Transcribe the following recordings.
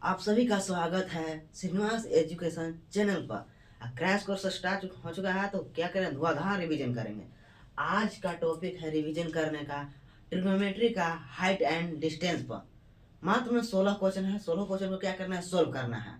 आप सभी का स्वागत है श्रीनिवास एजुकेशन चैनल पर। क्रैश कोर्स स्टार्ट हो चुका है, तो क्या करें, धुआंधार रिवीजन करेंगे। आज का टॉपिक है रिवीजन करने का ट्रिग्नोमेट्री का हाइट एंड डिस्टेंस पर। मात्र में 16 क्वेश्चन है। 16 क्वेश्चन को क्या करना है, सोल्व करना है।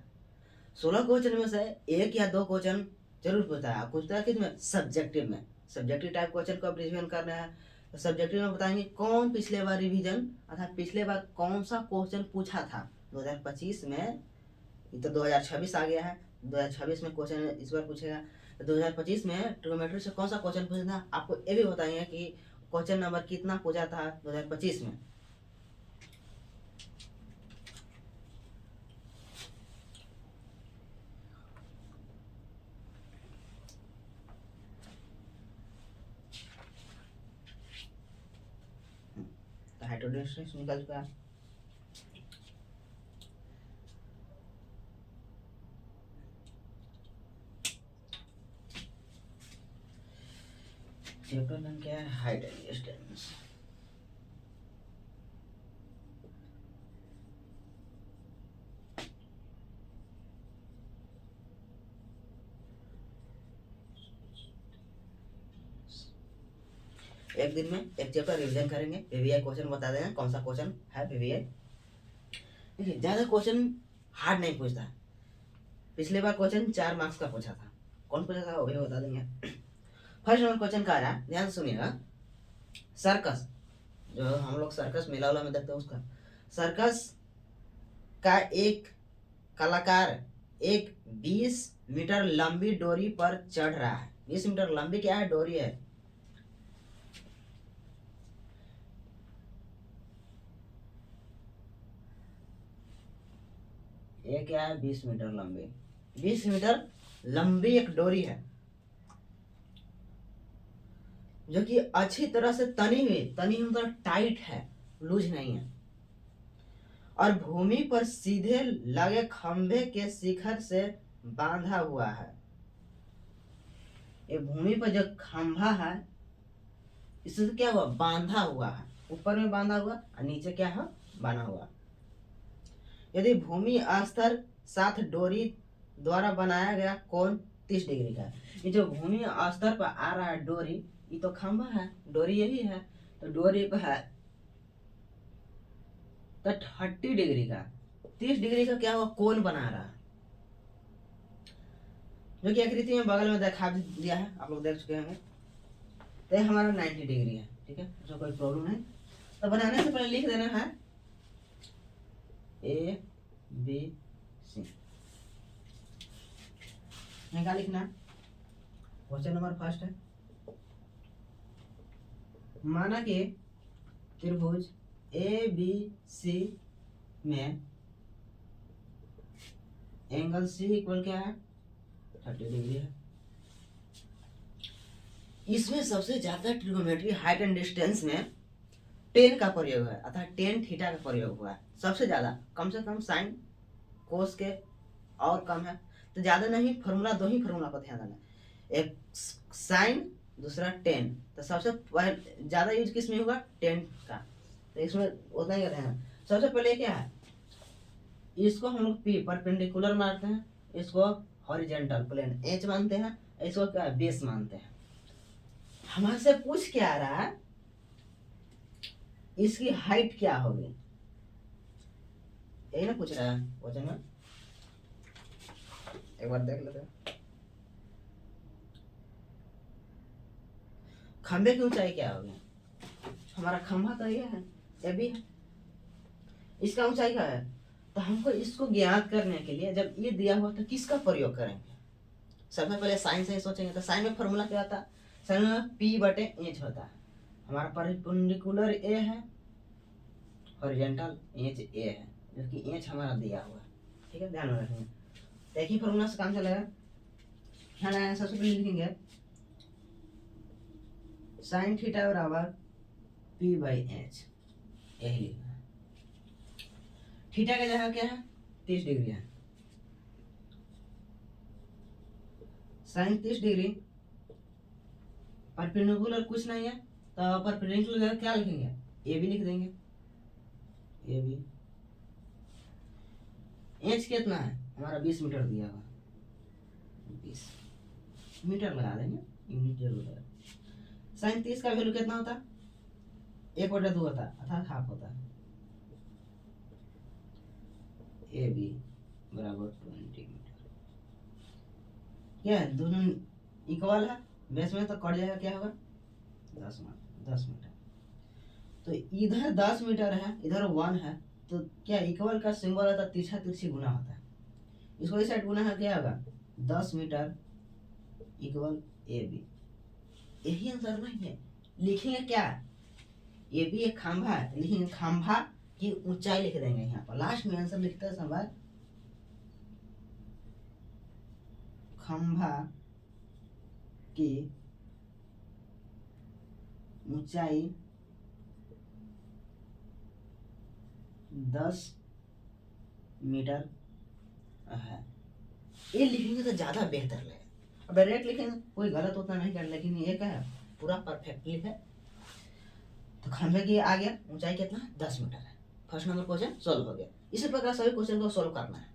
16 क्वेश्चन में से एक या दो क्वेश्चन जरूर पूछता है। पूछता है किसमें, सब्जेक्टिव में। सब्जेक्टिव टाइप क्वेश्चन को रिवीजन करना है। तो सब्जेक्टिव में बताएंगे कौन पिछले बार रिवीजन अर्थात पिछले बार कौन सा क्वेश्चन पूछा था 2025 में। ये तो 2026 आ गया है, 2026 में क्वेश्चन इस बार पूछेगा। तो 2025 में ट्रिग्नोमेट्री से कौन सा क्वेश्चन पूछा था, आपको ये भी बताएंगे कि क्वेश्चन नंबर कितना पूछा था 2025 में। तो हाइड्रोडेंस निकल चुका है। चैप्टर नाम क्या है, हाइट एंड डिस्टेंस। एक दिन में एक चैप्टर रिवीजन करेंगे। वीवीआई क्वेश्चन बता देंगे कौन सा क्वेश्चन है वीवीआई। देखिए ज्यादा क्वेश्चन हार्ड नहीं पूछता है। पिछले बार क्वेश्चन 4 मार्क्स का पूछा था। कौन पूछा था वो भी बता देंगे। फर्स्ट नंबर क्वेश्चन का आ रहा है, ध्यान से सुनिएगा। सर्कस, जो हम लोग सर्कस मेला वाला में देखते हैं, उसका सर्कस का एक कलाकार एक 20 मीटर लंबी डोरी पर चढ़ रहा है। 20 मीटर लंबी क्या है, डोरी है। ये क्या है, 20 मीटर लंबी। 20 मीटर लंबी एक डोरी है जो कि अच्छी तरह से तनी हुई मतलब टाइट है, लूज नहीं है, और भूमि पर सीधे लगे खंभे के शिखर से बांधा हुआ है। ये भूमि पर जो खंभा है इससे क्या हुआ, बांधा हुआ है। ऊपर में बांधा हुआ और नीचे क्या है, बना हुआ। यदि भूमि स्तर साथ डोरी द्वारा बनाया गया कोण 30 डिग्री का है। ये जो भूमि स्तर पर आ रहा है डोरी, ये तो खंभा है, डोरी यही है, तो डोरी पर है तो 30 डिग्री का, 30 डिग्री का क्या हुआ, कोण बना रहा है, जो कि आकृति में बगल में दिखा दिया है, आप लोग देख चुके होंगे। तो ये हमारा 90 डिग्री है, ठीक है, उसमें कोई प्रॉब्लम नहीं। तो बनाने से पहले लिख देना है ए बी सी। क्या लिखना है, क्वेश्चन नंबर फर्स्ट है, माना कि त्रिभुज ए बी सी में एंगल सी इक्वल क्या है, 30 डिग्री है। इसमें सबसे ज्यादा ट्रिग्नोमेट्री हाइट एंड डिस्टेंस में टेन का प्रयोग है, अर्थात टेन थीटा का प्रयोग हुआ है सबसे ज्यादा। कम से कम साइन कोस के और कम है, तो ज्यादा नहीं, फॉर्मूला दो ही फॉर्मूला पर ध्यान देना, एक साइन दूसरा टेन। तो सबसे ज्यादा यूज किस में होगा, टेन का, तो इसमें उतना ही रहना। सबसे पहले क्या है, इसको हम लोग पी परपेंडिकुलर मानते हैं, इसको हॉरिजेंटल प्लेन एच मानते हैं, इसको क्या बेस मानते हैं। हमारे से पूछ क्या आ रहा है, इसकी हाइट क्या होगी, यही ना पूछ रहा है क्वेश्चन में। एक बार देख लेते हैं, खंबे की ऊंचाई क्या होगी, हमारा खंभा तो ये है, ये भी है, इसका ऊंचाई क्या है। तो हमको इसको ज्ञात करने के लिए जब ये दिया हुआ तो किसका प्रयोग करेंगे, सबसे पहले साइन से ही सोचेंगे। तो साइन में फॉर्मूला क्या होता है, साइन में पी बटे एच होता है। हमारा परपेंडिकुलर ए है, हॉरिजॉन्टल एच ए है, जो कि एच हमारा दिया हुआ है, ठीक है, ध्यान में रखेंगे। तो एक ही फॉर्मूला से काम चलेगा। यहाँ सबसे पहले लिखेंगे साइन थीटा बराबर पी बाई एच, यही लिखना है। थीटा का जगह क्या है, 30 डिग्री है, साइन 30 डिग्री, परपेंडिकुलर कुछ नहीं है, तो परपेंडिकुलर क्या लिखेंगे, ए बी लिख देंगे, ए बी। एच कितना है हमारा 20 मीटर दिया हुआ, 20 मीटर लगा देंगे, यूनिट जरूर है। साइन 30 का वैल्यू कितना होता है, 1/2 होता है अर्थात हाफ होता है। ए बी बराबर 20 मीटर। क्या है दोनों इक्वल है, बेस में तो कट जाएगा, क्या होगा 10 मीटर। तो इधर 10 मीटर है, इधर 1 है, तो क्या इक्वल का सिंबल होता है तिरछा तिरछी गुना होता है, इसको इस साइड गुना है, क्या होगा 10 मीटर इक्वल ए बी। यही आंसर नहीं है, लिखेंगे क्या, ये भी एक खंभा है, लेकिन खंभा की ऊंचाई लिख देंगे यहाँ पर, लास्ट में आंसर लिखते समय खंभा की ऊंचाई 10 मीटर है, ये लिखेंगे तो ज्यादा बेहतर लगेगा। अब डायरेक्ट लिखेंगे कोई गलत होता नहीं कर, लेकिन ये क्या है पूरा परफेक्टली है। तो खंभे की आ गया ऊंचाई कितना 10 मीटर है, फर्स्ट नंबर क्वेश्चन सोल्व हो गया। इसी प्रकार सभी क्वेश्चन को सोल्व करना है।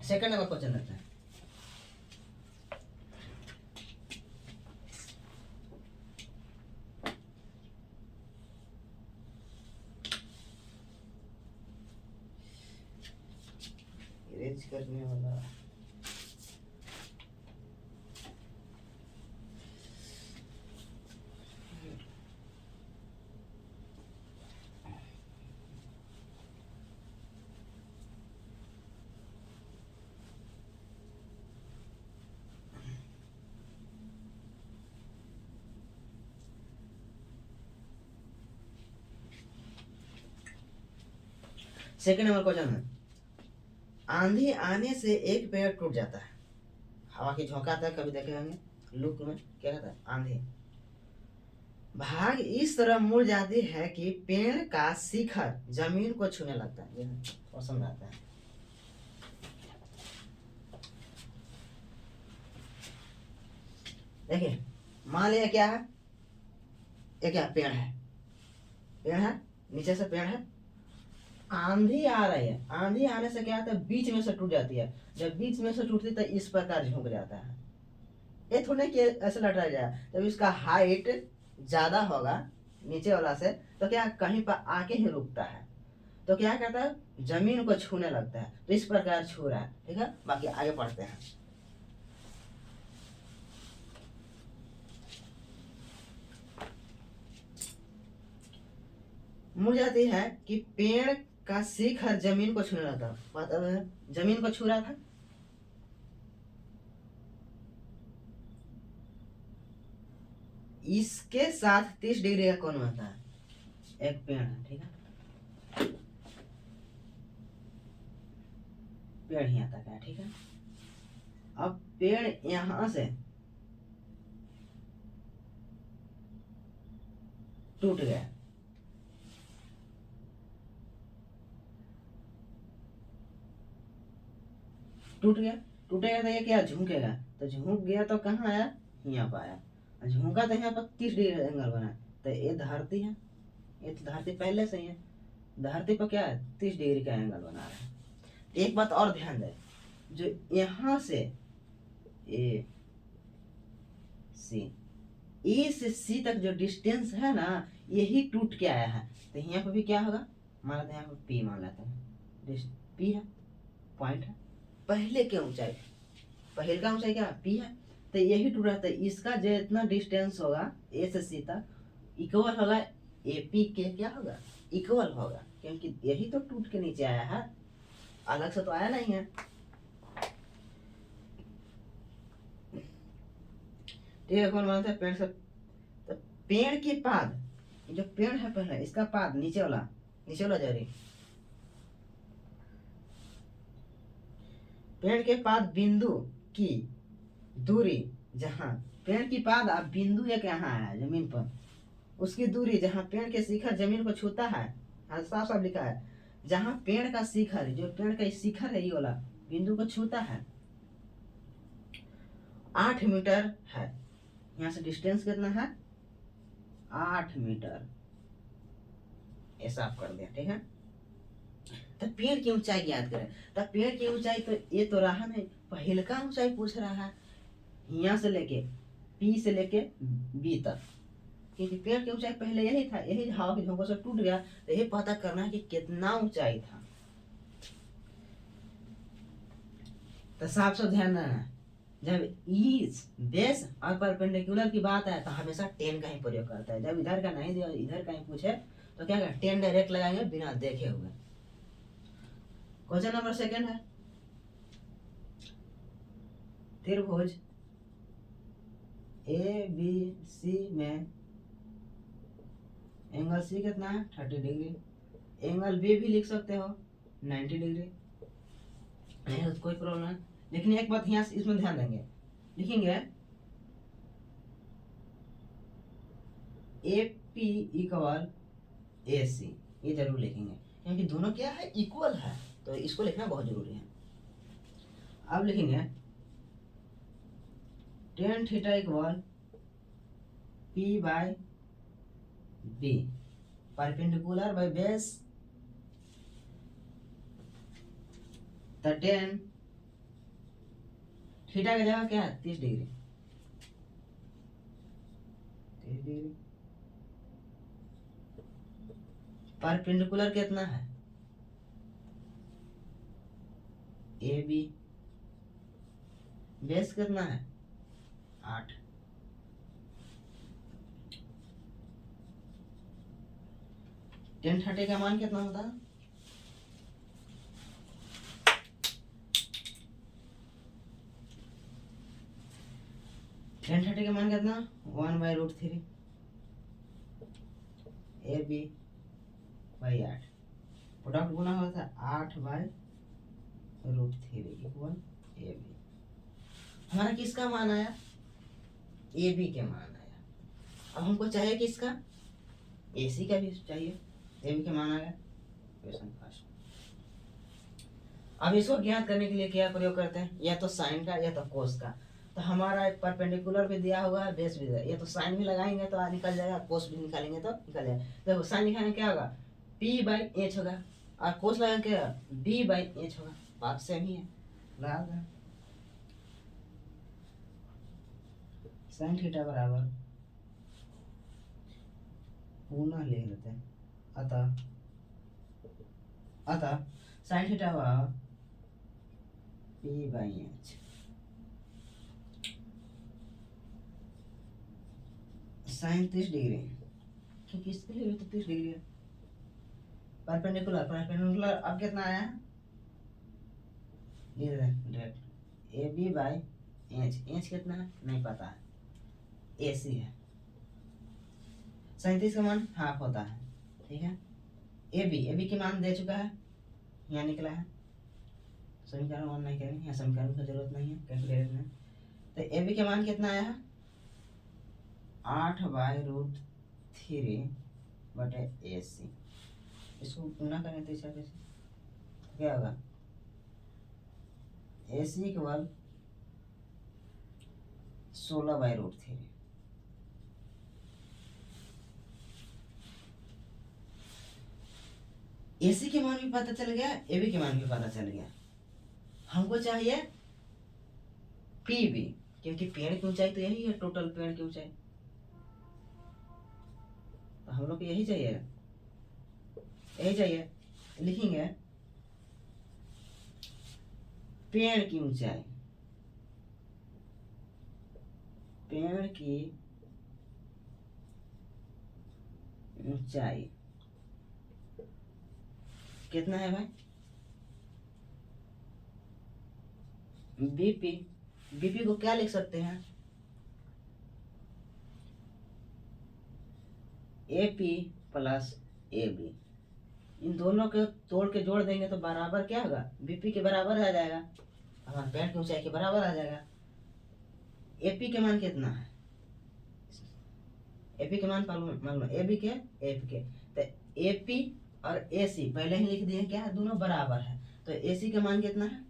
सेकंड नंबर क्वेश्चन लेते हैं। इरेज करने वाला सेकंड नंबर क्वेश्चन है, आंधी आने से एक पेड़ टूट जाता है, हवा की झोंका आता है, कभी देखे होंगे लुक में, क्या कहता है आंधी, भाग इस तरह मुड़ जाती है कि पेड़ का शिखर जमीन को छूने लगता है। ये पसंद आता है। देखिए मान लिया क्या है, ये क्या पेड़ है, पेड़ है, नीचे से पेड़ है, आंधी आ रही है, आंधी आने से क्या होता है बीच में से टूट जाती है, जब बीच में से टूटती तो इस प्रकार झुक जाता है। ये थोड़े कि ऐसे लटक जाए, जब इसका हाइट ज्यादा होगा नीचे वाला से, तो क्या कहीं पर आके ही रुकता है, तो क्या कहता है जमीन को छूने लगता है, तो इस प्रकार छू रहा है। ठीक है, बाकी आगे पढ़ते हैं। मुड़ जाती है कि पेड़ का शिखर जमीन को छूने लगता है, मतलब जमीन को छू रहा था, इसके साथ 30 डिग्री का कोण होता है, एक पेड़ है, ठीक है, पेड़ यहाँ तक है, ठीक है। अब पेड़ यहां से टूट गया, टूट गया, टूटेगा तो ये क्या झुकेगा, तो झुक गया तो कहाँ आया, यहाँ पर आया, झुका तो यहाँ पर 30 डिग्री एंगल बना, तो ये धरती है, ये तो धरती पहले से ही है, धरती पर क्या है 30 डिग्री का एंगल बना रहा है। एक बात और ध्यान दे, जो यहाँ से ए सी, ए से सी तक जो डिस्टेंस है ना, यही टूट के आया है, तो यहाँ पर भी क्या होगा, मान लेते हैं यहाँ पर पी मान लेते हैं, पी है पॉइंट है, पहले की ऊंचाई, पहले का ऊंचाई क्या पी है, तो यही टूट रहा था, इसका जो इतना डिस्टेंस होगा ए से सी तक इक्वल होगा ए पी के, क्या होगा इक्वल होगा, क्योंकि यही तो टूट के नीचे आया है, अलग से तो आया नहीं है। ठीक है, कौन मानता है पेड़ से, तो पेड़ के पाद, जो पेड़ है पहले इसका पाद नीचे वाला जा रही, पेड़ के पाद बिंदु की दूरी, जहां पेड़ की पाद अब बिंदु एक यहाँ है जमीन पर, उसकी दूरी जहां पेड़ के शिखर जमीन को छूता है, साफ साफ लिखा है, जहां पेड़ का शिखर, जो पेड़ का शिखर है ये वाला बिंदु को छूता है 8 मीटर है, यहाँ से डिस्टेंस कितना है 8 मीटर, ये साफ कर दिया, ठीक है। तो पेड़ की ऊंचाई ज्ञात करें। तो पेड़ की ऊंचाई तो ये तो रहा नहीं, पहले का ऊंचाई पूछ रहा है, यहाँ से लेके पी से लेके बी तक, क्योंकि पेड़ की ऊंचाई पहले यही था, यही हवा के झोंकों से टूट गया, तो ये पता करना है कि कितना ऊंचाई था। तो साफ साफ ध्यान रखना, जब इस बेस और परपेंडिकुलर की बात है तो हमेशा टेन का ही प्रयोग करता है। जब इधर का नहीं दिया, इधर का ही पूछे तो क्या करें, टेन डायरेक्ट लगाएंगे बिना देखे हुए। क्वेश्चन नंबर सेकंड है, त्रिभुज ए बी सी में एंगल सी कितना है 30 डिग्री, एंगल बी भी लिख सकते हो 90 डिग्री, नहीं तो कोई प्रॉब्लम नहीं। लेकिन एक बात यहाँ इसमें ध्यान देंगे, लिखेंगे ए पी इक्वल ए सी, ये जरूर लिखेंगे क्योंकि दोनों क्या है, इक्वल है, तो इसको लिखना बहुत जरूरी है। अब लिखेंगे tan theta equal P by B, perpendicular by base, तो टेन थीटा की जगह क्या है 30 डिग्री, 30 डिग्री, परपेंडिकुलर कितना है ए बी, बेस कितना है 8, टेन 30 का मान कितना होता है, टेन 30 का मान कितना 1/√3, ए बी बाई 8, प्रोडक्ट गुना होता है 8/√3 इक्वल ए बी। हमारा किसका मान आया, ए बी के मान आया। अब हमको चाहिए किसका, ए सी का भी चाहिए, ए बी के मान आ गया, क्वेश्चन फर्स्ट। अब इसको ज्ञात करने के लिए क्या प्रयोग करते हैं, या तो साइन का या तो कोस का। तो हमारा एक परपेंडिकुलर भी दिया हुआ है, बेस भी दिया, ये तो साइन भी लगाएंगे तो निकल जाएगा, कोस भी निकालेंगे तो निकल जाएगा। देखो साइन लिखाने क्या होगा, पी बाई एच होगा, और कोस लगाएंगे क्या, बी बाई एच होगा, बात सेम ही है, लगा दें। साइन थीटा बराबर, पुनः लिख लेते हैं, अतः साइन थीटा बराबर P by H, sine 30 degree, क्योंकि इसके लिए भी तो 30 डिग्री है, परपेंडिकुलर अब कितना आया, direct A B by H, H कितना है नहीं पता है, ए सी है, 37 का मान हाफ होता है, ठीक है। ए बी के मान दे चुका है, यहाँ निकला है, समीकरण 1 नहीं करेंगे, यहाँ समीकरण की जरूरत नहीं है, कैलकुलेटर में। तो ए बी के मान कितना आया है 8/√3 बटे ए सी, इसको गुना करें तो इसे क्या होगा, ए सी इक्वल 16/√3, एसी के मान भी पता चल गया, एबी के मान भी पता चल गया। हमको चाहिए पी बी, क्योंकि पेड़ की ऊंचाई तो यही है, टोटल पेड़ की ऊंचाई, तो हम लोग को यही चाहिए, यही चाहिए। लिखेंगे पेड़ की ऊंचाई, पेड़ की ऊंचाई कितना है भाई, बीपी, बीपी को क्या लिख सकते हैं, A P plus A B, इन दोनों के तोड़ के जोड़ देंगे तो बराबर क्या होगा, बीपी के बराबर आ जाएगा, हमारे पेड़ की ऊंचाई के बराबर आ जाएगा। एपी के मान कितना है, एपी के मान मान लो एबी के एपी के, तो एपी और एसी पहले ही लिख दिए क्या है, दोनों बराबर है, तो एसी का मान कितना है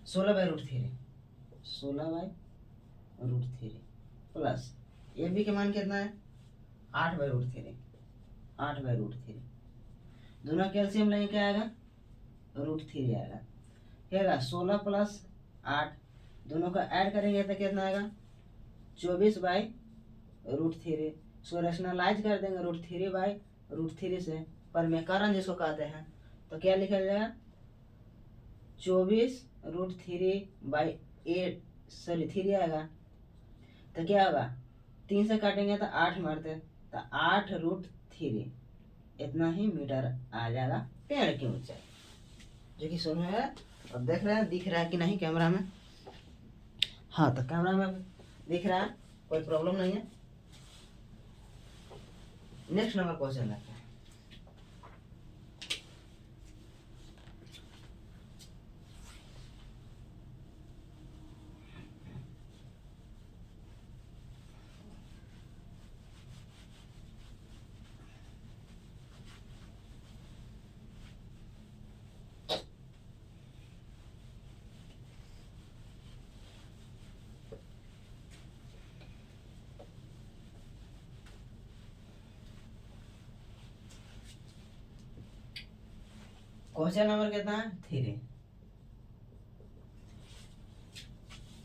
16/√3, 16/√3 प्लस ए बी के मान कितना है 8/√3, 8/√3 दोनों कैल्शियम लेंगे क्या आएगा, √3 आएगा। क्या आएगा 16 + 8, दोनों का ऐड करेंगे तो कितना आएगा 24/√3। इसको रेशनलाइज कर देंगे √3/√3 से, परमेकरण जिसको कहते हैं, तो क्या लिखा जाएगा 24√3/8 सॉरी 3 आएगा। तो क्या होगा 3 से काटेंगे तो 8 मारते, तो 8√3 इतना ही मीटर आ जाएगा पेड़ की ऊंचाई, जो कि सुन है और देख रहे हैं, दिख रहा है कि नहीं कैमरा में। हाँ तो कैमरा में दिख रहा है, कोई प्रॉब्लम नहीं है। नेक्स्ट नंबर क्वेश्चन लगता है। क्वेश्चन नंबर कितना है 3।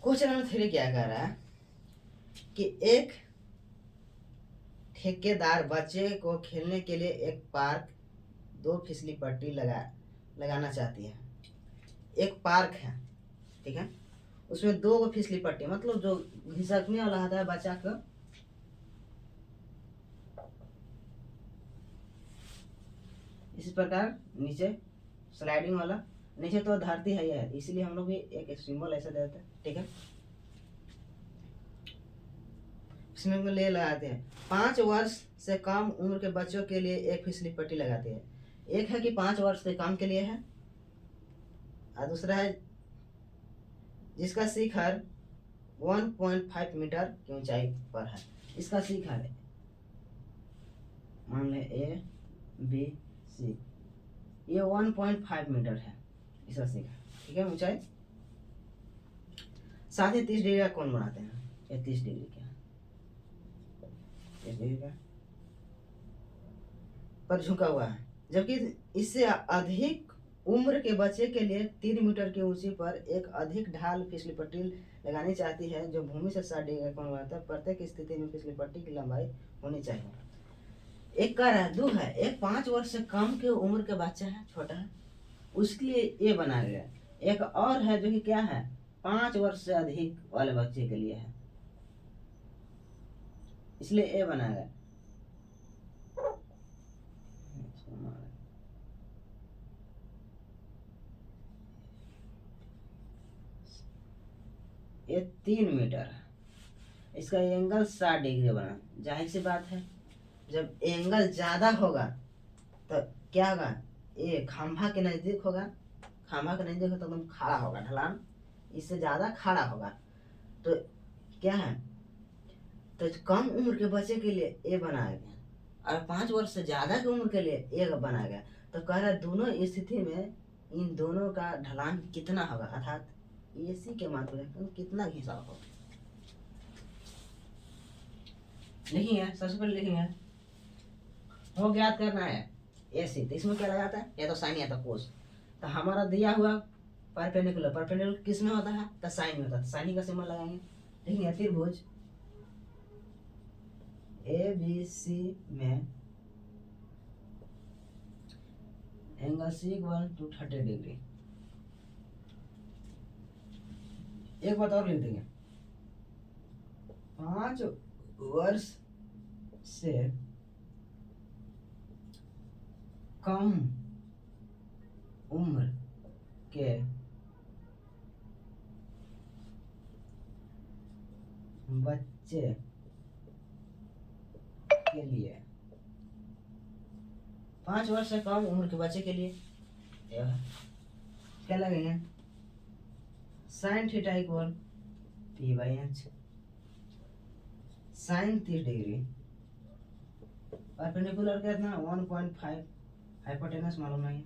क्वेश्चन नंबर 3 क्या कह रहा है कि एक ठेकेदार बच्चे को खेलने के लिए एक पार्क 2 फिसली पट्टी लगाना चाहती है। एक पार्क है, ठीक है, उसमें 2 फिसली पट्टी, मतलब जो घिसकने वाला होता है बच्चा को, इसी प्रकार नीचे स्लाइडिंग वाला, नीचे तो धरती है यार, इसीलिए हम लोग भी एक सिंबल ऐसा देते हैं, ठीक है। इसमें ले लगाते हैं 5 वर्ष से कम उम्र के बच्चों के लिए एक फिसली पट्टी लगाते हैं। एक है कि 5 वर्ष से कम के लिए है, और दूसरा है जिसका शिखर 1.5 मीटर की ऊंचाई पर है। इसका शिखर है, मान ले ABC, ये 1.5 मीटर है इसका शिखर, ठीक है, ऊंचाई। साथ ही 30 डिग्री का कोण बनाते हैं, ये 30 डिग्री का, 30 डिग्री का पर झुका हुआ है, जबकि इससे अधिक उम्र के बच्चे के लिए 3 मीटर की ऊंचाई पर एक अधिक ढाल फिसली पट्टी लगानी चाहती है, जो भूमि से 60 डिग्री का कोण बनाता है। प्रत्येक स्थिति में फिसली पट्टी की लंबाई होनी चाहिए। एक का है 2 है, एक 5 वर्ष से कम के उम्र के बच्चा है, छोटा है, उसके लिए ये बनाया गया। एक और है जो कि क्या है 5 वर्ष से अधिक वाले बच्चे के लिए है, इसलिए ये बनाया गया। ये 3 मीटर है, इसका एंगल 60 डिग्री बना। जाहिर सी बात है, जब एंगल ज्यादा होगा तो क्या होगा, ये खंभा के नजदीक होगा, खंभा के नजदीक हो तो एकदम खड़ा होगा, ढलान इससे ज्यादा खड़ा होगा, तो क्या है, तो कम उम्र के बच्चे के लिए ये बनाया गया, और 5 वर्ष से ज्यादा की उम्र के लिए ये बनाया गया। तो कह रहा है दोनों स्थिति में इन दोनों का ढलान कितना होगा, अर्थात AC के मात्रा कितना घिसा होगा। लिखेंगे, सबसे पहले लिखेंगे वो ज्ञात करना है AC, तो इसमें क्या लगाता है, या तो साइन या तो कोस। तो हमारा दिया हुआ परपेंडिकुलर, परपेंडिकुलर किस में होता है, तो साइन में होता है, साइन का सिंबल लगाएंगे। लिखेंगे त्रिभुज ABC में एंगल C=30 डिग्री। एक बात और लिख देंगे, 5 वर्ष से कम उम्र के बच्चे के लिए, 5 वर्ष से कम उम्र के बच्चे के लिए क्या लगेंगे, sin θ = P/h, sin 30 degree, perpendicular कितना 1.5, हाइपोटेनस मालूम नहीं,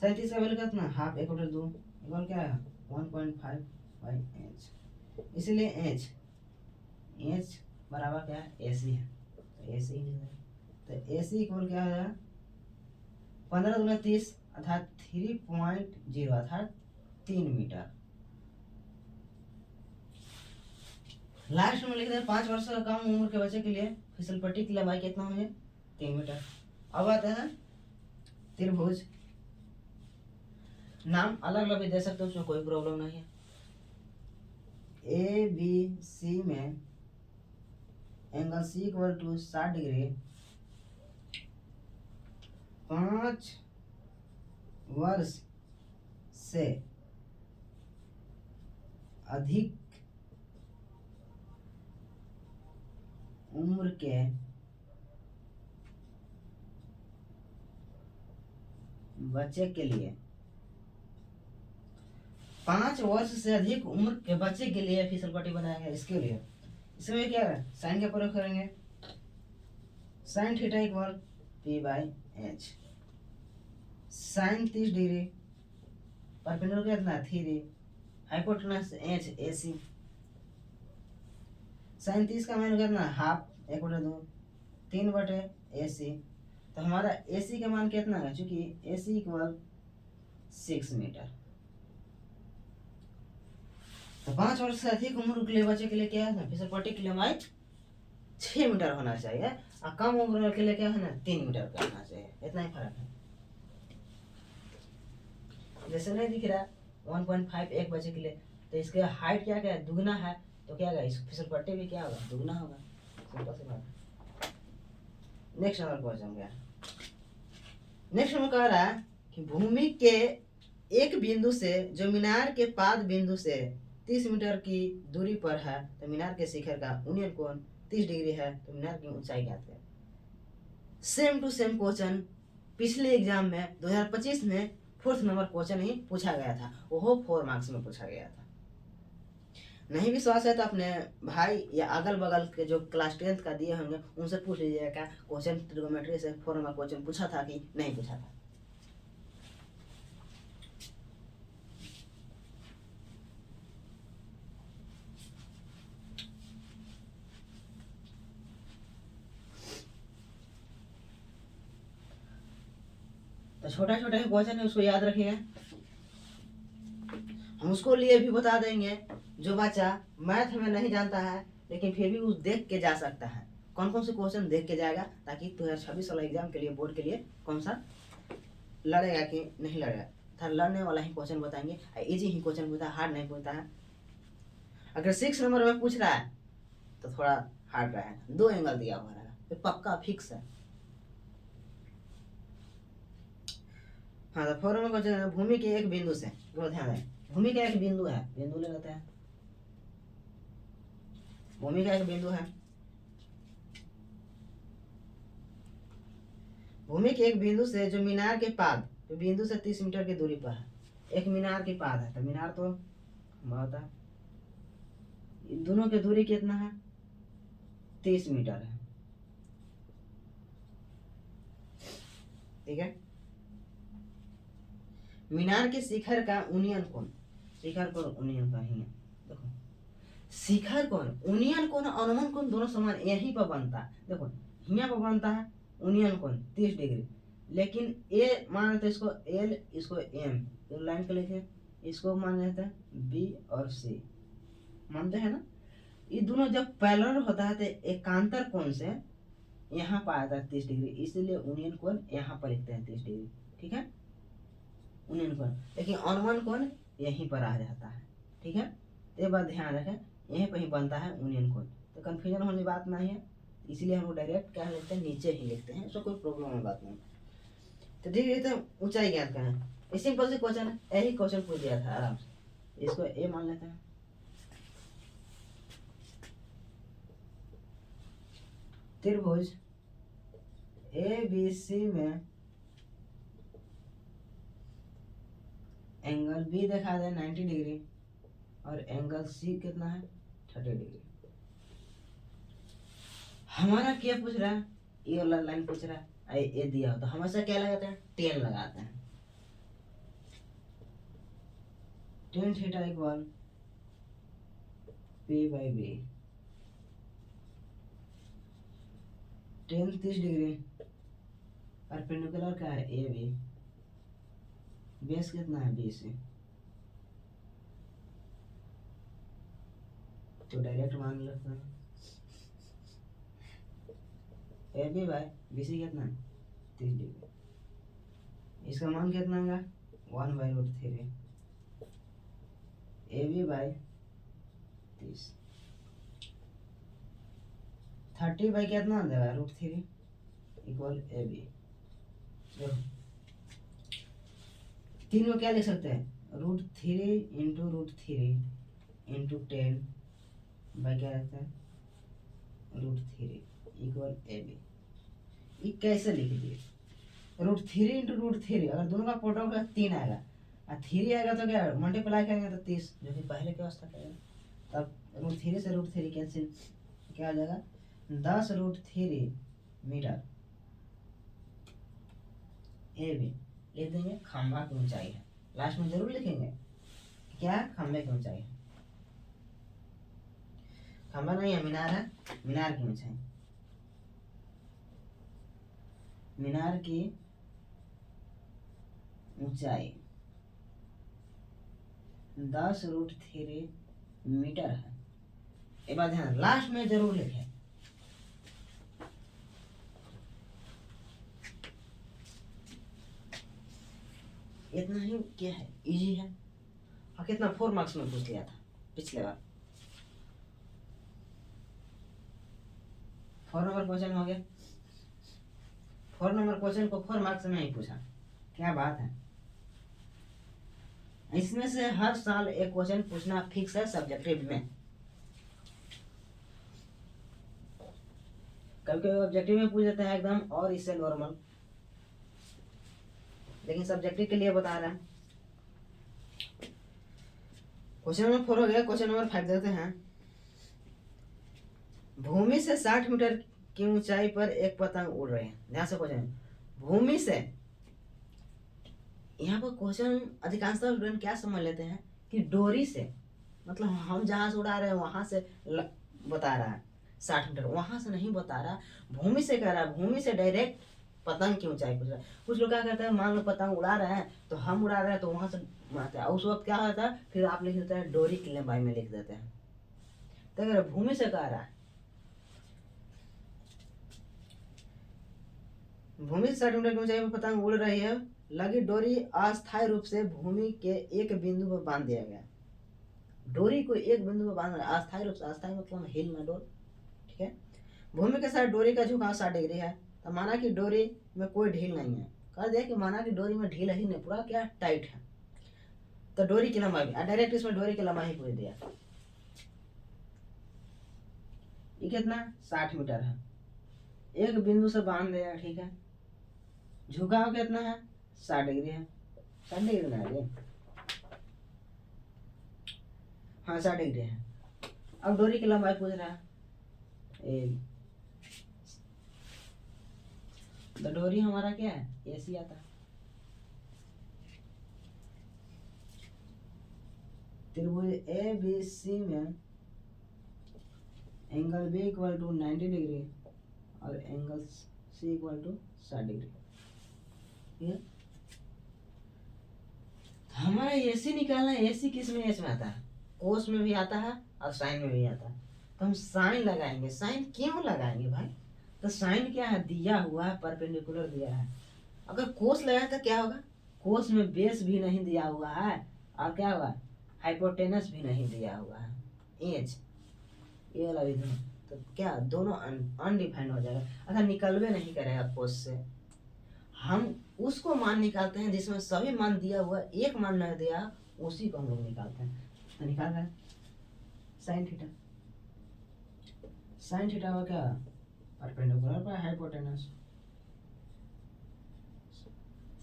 sin 30 का वैल्यू कितना हाफ 1/2 इक्वल क्या है 1.5/h, इसलिए h बराबर क्या है AC है, तो AC तो AC इक्वल क्या हो जाएगा 15 दूना 30 अर्थात 3.0 अर्थात 3 मीटर। लास्ट में लिख रहे हैं 5 वर्ष से कम उम्र के बच्चे के लिए फिसल पट्टी की लंबाई कितना है? 3 मीटर। अब आता है त्रिभुज। नाम अलग अलग भी दे सकते हो, उसमें कोई प्रॉब्लम नहीं है। ए बी सी में angle C equal to 60 degree, 5 वर्ष से अधिक उम्र के बच्चे के लिए 5 वर्ष से अधिक उम्र के बच्चे के लिए फिसल पट्टी बनाया गया। इसके लिए इसमें क्या है, साइन का प्रयोग करेंगे। Sine theta equal P by H. Sine 30 degree, perpendicular कितना 3, hypotenuse H A C. Sine 30 का मान कितना हाफ, 1/2, 3/AC। तो हमारा AC का मान कितना है, चूंकि AC इक्वल 6 मीटर। तो 5 वर्ष से अधिक उम्र के बच्चे के लिए क्या है, फिसल पट्टी की लंबाई 6 मीटर होना चाहिए, और कम उम्र के लिए क्या है ना 3 मीटर का होना चाहिए। इतना ही फर्क है। जैसे नहीं दिख रहा 1.5 एक बच्चे के लिए, तो इसके हाइट क्या क्या है, दुगना है, तो क्या होगा, इस फिसल पट्टी भी क्या होगा, दुगना होगा। सिंपल सी बात। नेक्स्ट नंबर क्वेश्चन क्या है। नेक्स्ट में कह रहा है कि भूमि के एक बिंदु से जो मीनार के पाद बिंदु से 30 मीटर की दूरी पर है, तो मीनार के शिखर का उन्नयन कोण 30 डिग्री है, तो मीनार की ऊंचाई ज्ञात करें। सेम टू सेम क्वेश्चन पिछले एग्जाम में 2025 में 4th नंबर क्वेश्चन ही पूछा गया था, वो 4 मार्क्स में पूछा गया था। नहीं विश्वास है तो अपने भाई या अगल बगल के जो क्लास 10th का दिए होंगे उनसे पूछ लीजिएगा, क्वेश्चन ट्रिगोनोमेट्री से 4 नंबर क्वेश्चन पूछा था कि नहीं पूछा था। तो छोटा छोटा क्वेश्चन है, उसको याद रखिएगा। हम उसको लिए भी बता देंगे जो बच्चा मैथ में नहीं जानता है लेकिन फिर भी उस देख के जा सकता है। कौन कौन से क्वेश्चन देख के जाएगा, ताकि 2026 वाला एग्जाम के लिए बोर्ड के लिए कौन सा लड़ेगा कि नहीं लड़ेगा। था लड़ने वाला ही क्वेश्चन बताएंगे, इजी ही क्वेश्चन पूछता है, हार्ड नहीं पूछता है। अगर 6 नंबर में पूछ रहा है तो थोड़ा हार्ड रहेगा, 2 एंगल दिया हुआ रहेगा, तो पक्का फिक्स है। हाँ तो 4 नंबर क्वेश्चन, भूमि के एक बिंदु से, ध्यान दें भूमि का एक बिंदु है, बिंदु ले लेते हैं, भूमि का एक बिंदु है, भूमि के एक बिंदु से जो मीनार के पाद, तो बिंदु से 30 मीटर की दूरी पर है। एक मीनार के पाद है, तो मीनार तो होता है, दोनों की दूरी कितना है 30 मीटर है। ठीक है। मीनार के शिखर का उन्नयन कोण, शिखर कोण उन्नयन का ही है। देखो शिखर कोण उन्नयन कोण अनुमान कोण दोनों समान यहीं पर बनता है। देखो यहाँ पर बनता है उन्नयन कोण 30 डिग्री, लेकिन ए मान लेते हैं इसको एल, इसको एम, तो लाइन के लिखे, इसको मान लेते हैं बी और सी, मानते हैं ना। ये दोनों जब पैरेलल होता है तो एकांतर कोण से यहाँ पर आता है 30 डिग्री, इसलिए उन्नयन कोण यहाँ पर लिखते हैं 30 डिग्री। ठीक है, उन्नयन कोण, लेकिन अनुमान कोण यहीं पर आ जाता है। ठीक है, ये बात ध्यान रखें, यहीं पर ही बनता है उन्नयन कोण, तो कंफ्यूजन होने की बात नहीं है, इसीलिए हम लोग डायरेक्ट क्या लिखते हैं, नीचे ही लिखते हैं, उसको कोई प्रॉब्लम वाली बात नहीं। तो ठीक है, तो ऊंचाई ज्ञात करें, सिंपल से क्वेश्चन है, यही क्वेश्चन पूछ दिया था आराम से। इसको ए मान लेते हैं, त्रिभुज ए बी सी में एंगल बी दिखा दे 90 डिग्री और एंगल सी कितना है 30 डिग्री। हमारा क्या पूछ रहा है, ये वाला लाइन पूछ रहा है, ये दिया हो तो हमेशा क्या लगाते हैं 10 लगाते हैं। tan theta equal P by B, tan 30 degree perpendicular क्या है ए बी, बेस कितना है बी से, तो डायरेक्ट मान लेते हैं A B by B C कितना है 30 डिग्री। इसका मान कितना होगा 1/√3 ए बी बाय 30, 30 बाई कितना देगा √3 इक्वल ए बी। देखो तीन को क्या लिख सकते हैं √3 इंटू √3 इंटू 10 बाई क्या रहता है √3 इक्वल ए बी। ये कैसे लिख दिए √3 इंटू √3, अगर दोनों का प्रोडक्ट होगा 3 आएगा और 3 आएगा तो क्या मल्टीप्लाई करेंगे तो 30, जो कि पहले की अवस्था करेगा। तब √3 से √3 कैंसिल, क्या आ जाएगा 10√3 मीटर ए बी। लिख देंगे खंभा की ऊंचाई है, लास्ट में जरूर लिखेंगे क्या खंभे की ऊंचाई है, खंभा नहीं है मीनार है, मीनार की ऊंचाई, मीनार की ऊंचाई 10√3 मीटर है। एक बात ध्यान लास्ट में जरूर लिखें। इतना ही क्या है इजी है। और कितना 4 मार्क्स में पूछ लिया था पिछले बार, 4 नंबर क्वेश्चन हो गया। 4 नंबर क्वेश्चन को 4 मार्क्स में ही पूछा, क्या बात है। इसमें से हर साल एक क्वेश्चन पूछना फिक्स है सब्जेक्टिव में, कभी ऑब्जेक्टिव में पूछ देता है एकदम और इससे नॉर्मल, लेकिन सब्जेक्टिव के लिए बता रहा है। क्वेश्चन नंबर 4 हो गया। क्वेश्चन नंबर 5 देते हैं। भूमि से 60 मीटर की ऊंचाई पर एक पतंग उड़ रही है। ध्यान से क्वेश्चन भूमि से, यहाँ पर क्वेश्चन अधिकांशतः स्टूडेंट क्या समझ लेते हैं कि डोरी से, मतलब हम जहां से उड़ा रहे हैं वहां से बता रहा है 60 मीटर, वहां से नहीं बता रहा, भूमि से कह रहा है, भूमि से डायरेक्ट पतंग की ऊंचाई पूछ रहा है। कुछ लोग क्या कहते हैं मान लो पतंग उड़ा रहे हैं तो हम उड़ा रहे हैं तो वहां से उड़ाते हैं, उस वक्त क्या होता है फिर आप लिख देते हैं डोरी की लंबाई में लिख देते हैं। तो अगर भूमि से कह रहा है, भूमि से 60 मीटर की ऊंचाई पर पतंग उड़ रही है, लगी डोरी अस्थायी रूप से भूमि के एक बिंदु पर बांध दिया गया। डोरी को एक बिंदु पर बांध, अस्थायी रूप से, अस्थायी मतलब हिल ना डोर, ठीक है। भूमि के साथ डोरी का झुकाव 60 डिग्री है, तो माना कि डोरी में कोई ढील नहीं है, कर दिया कि माना कि डोरी में ढील ही नहीं, पूरा क्या टाइट है, तो डोरी की लंबाई डायरेक्ट इसमें डोरी की लंबाई पूछ दिया। ये कितना 60 मीटर है, एक बिंदु से बांध दिया, ठीक है। झुकाव कितना है 60 डिग्री है, 60 डिग्री ना है, हाँ 60 डिग्री है। अब डोरी की लंबाई पूछ रहा है, तो डोरी हमारा क्या है एसी आता है, त्रिभुज ए बी सी में angle B equal to 90 degree और angle C equal to 60 degree. हमारा एसी निकालना है, एसी किस में एस में आता है, कोस में भी आता है और साइन में भी आता है, तो हम साइन लगाएंगे। साइन क्यों लगाएंगे भाई, तो साइन क्या है दिया हुआ है, परपेंडिकुलर दिया है। अगर कोस लगाए तो क्या होगा, कोस में बेस भी नहीं दिया हुआ है और क्या होगा हाइपोटेनस भी नहीं दिया हुआ है, एज ये वाला भी दोनों, तो क्या दोनों अनडिफाइंड हो जाएगा, अगर निकलवे नहीं करेगा कोस से। हम उसको मान निकालते हैं जिसमें सभी मान दिया हुआ, एक मान नहीं दिया, उसी को हम लोग निकालते हैं। तो निकाल रहे हैं साइन थीटा, साइन थीटा का क्या परपेंडिकुलर पर हाइपोटेनस,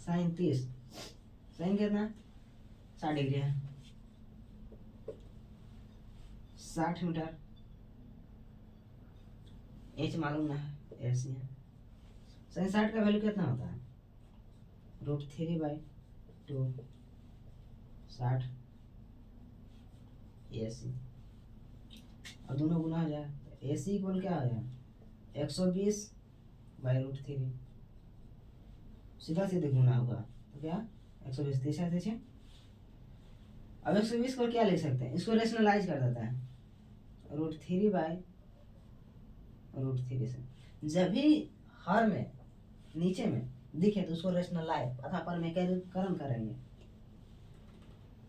साइन 30, साइन कितना 60 डिग्री है, 60 मीटर, एच मालूम ना है ऐसी है। साइन 60 का वैल्यू कितना होता है √3/2 60 AC, और दोनों गुना हो जाए AC इक्वल क्या हो जाए 120/√3 सीधा सीधे गुना होगा तो क्या 120 तीसरा देखिए। अब 120 को क्या लिख सकते हैं, इसको रेशनलाइज कर देता है √3/√3 से। जब भी हर में नीचे में दिखे तो उसको रेशनलाइज अथा पर में कर्म करेंगे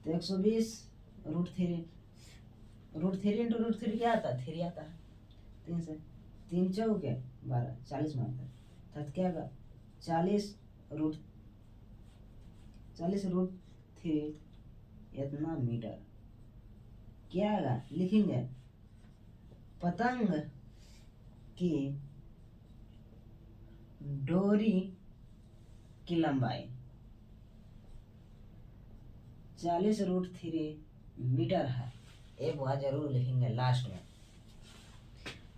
तो 120 √3 इंटू √3 क्या आता है 3 आता है 3 से 3 चौके 12 40 मानता है तो क्या होगा 40√3 इतना मीटर क्या आएगा लिखेंगे पतंग की डोरी की लंबाई 40√3 मीटर है। एक बात जरूर लिखेंगे लास्ट में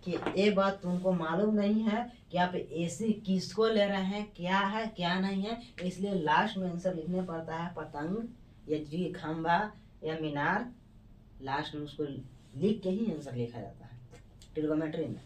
कि ये बात तुमको मालूम नहीं है कि आप ऐसे किसको ले रहे हैं, क्या है क्या नहीं है, इसलिए लास्ट में आंसर लिखने पड़ता है पतंग या जी खंभा या मीनार। लास्ट में उसको लिख के ही आंसर लिखा जाता है ट्रिग्नोमेट्री में।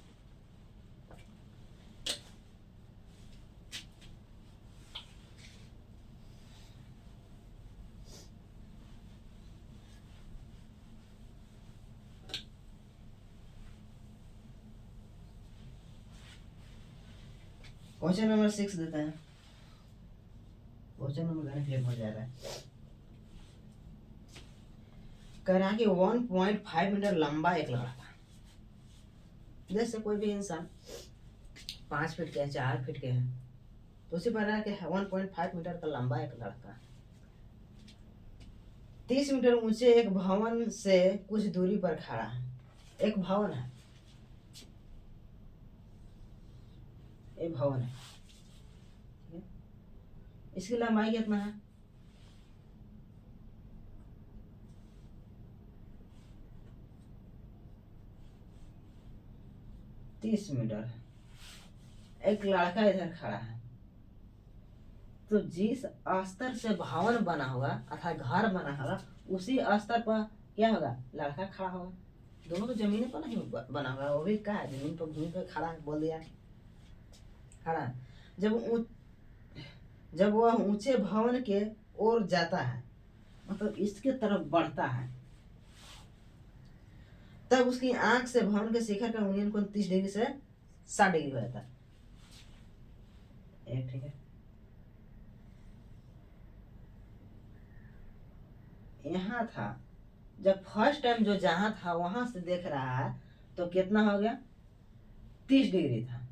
क्वेश्चन नंबर 6 देते हैं। क्वेश्चन नंबर गणित क्लियर हो जा रहा है। कह रहा है कि 1.5 मीटर लंबा एक लड़का, जैसे कोई भी इंसान 5 फीट के 4 फीट के है तो उसी पर है कि 1.5 मीटर का लंबा एक लड़का 30 मीटर ऊंचे एक भवन से कुछ दूरी पर खड़ा है। एक भवन है, एक भवन है, इसकी लंबाई कितना है 30 मीटर है। एक लड़का इधर खड़ा है तो जिस स्तर से भवन बना होगा अर्थात घर बना होगा उसी स्तर पर क्या होगा लड़का खड़ा होगा। दोनों तो जमीन पर नहीं बना होगा, वो भी क्या है जमीन पर भूमि पर खड़ा है बोल दिया खड़ा है। जब वह ऊंचे भवन के ओर जाता है मतलब इसके तरफ बढ़ता है तब उसकी आंख से भवन के शिखर का उन्नयन कोण 30 डिग्री से 60 डिग्री हो जाता है। ठीक है, यहाँ था जब फर्स्ट टाइम जो जहां था वहां से देख रहा है तो कितना हो गया 30 डिग्री था,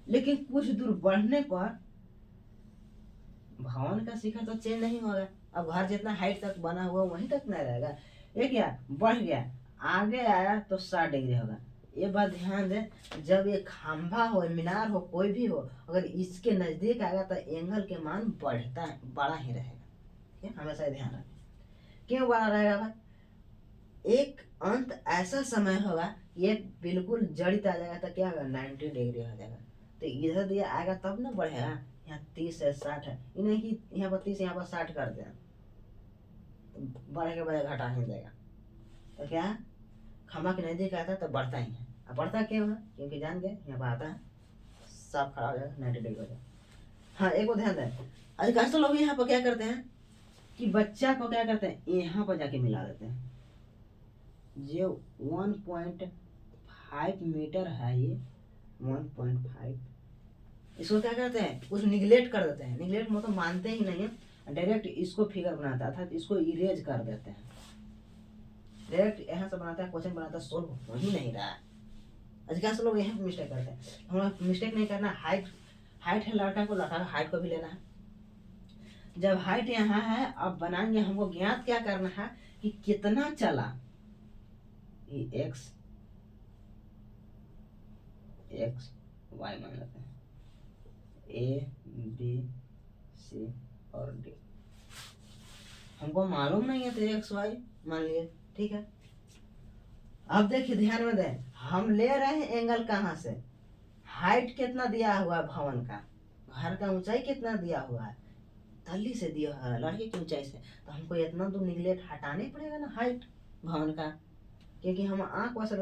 लेकिन कुछ दूर बढ़ने पर भवन का शिखर तो चेंज नहीं होगा। अब घर जितना हाइट तक बना हुआ वहीं तक नहीं रहेगा, ये क्या बढ़ गया आगे आया तो 60 डिग्री होगा। ये बात ध्यान दे, जब ये खंभा हो मीनार हो कोई भी हो अगर इसके नजदीक आएगा तो एंगल के मान बढ़ता है बड़ा ही रहेगा। ठीक है, हमेशा ध्यान रखें। क्यों बड़ा रहेगा भाई, एक अंत ऐसा समय होगा ये बिल्कुल जड़ित आ जाएगा तो क्या होगा 90 डिग्री हो जाएगा। तो इधर दिया आएगा तब ना बढ़ेगा। यहाँ 30 है 60 है, इन्हें ही यहाँ पर 30 यहाँ पर 60 कर दें तो बढ़े के बजाय घटा ही देगा। तो क्या खंभा के नजदीक आता है तो बढ़ता ही है। अब बढ़ता क्यों है क्योंकि जान गए यहाँ पर आता है सब खड़ा हो जाएगा 90 डिग्री हो जाएगा। हाँ एक को ध्यान दें, अधिकांश लोग यहाँ पर क्या करते हैं कि बच्चा को क्या करते हैं यहाँ पर जाके मिला देते हैं। जो 1.5 मीटर है ये 1.5 इसको क्या करते हैं कुछ निगलेक्ट कर देते हैं। निगलेक्ट मतलब मानते ही नहीं है, डायरेक्ट इसको फिगर बनाता है अर्थात इसको इरेज कर देते हैं। डायरेक्ट यहाँ से बनाता है क्वेश्चन बनाता है सोल्व हो ही नहीं रहा है। अधिकांश लोग यहाँ पे मिस्टेक करते हैं। हमें मिस्टेक नहीं करना, हाइट है लड़का को लड़का हाइट को भी लेना है। जब हाइट यहाँ है अब बनाएंगे हमको ज्ञात क्या करना है कि कितना चला एक्स वाई मान लेते हैं ए बी सी और डी। हमको मालूम नहीं है तो एक्स वाई मान लिए ठीक है। अब देखिए ध्यान में दें, हम ले रहे हैं एंगल कहाँ से, हाइट कितना दिया हुआ है भवन का, घर का ऊंचाई कितना दिया हुआ है तल्ली से दिया हुआ है लड़के की ऊंचाई से, तो हमको इतना तो निगलेक्ट हटाने पड़ेगा ना हाइट भवन का, क्योंकि हम आँख वैसे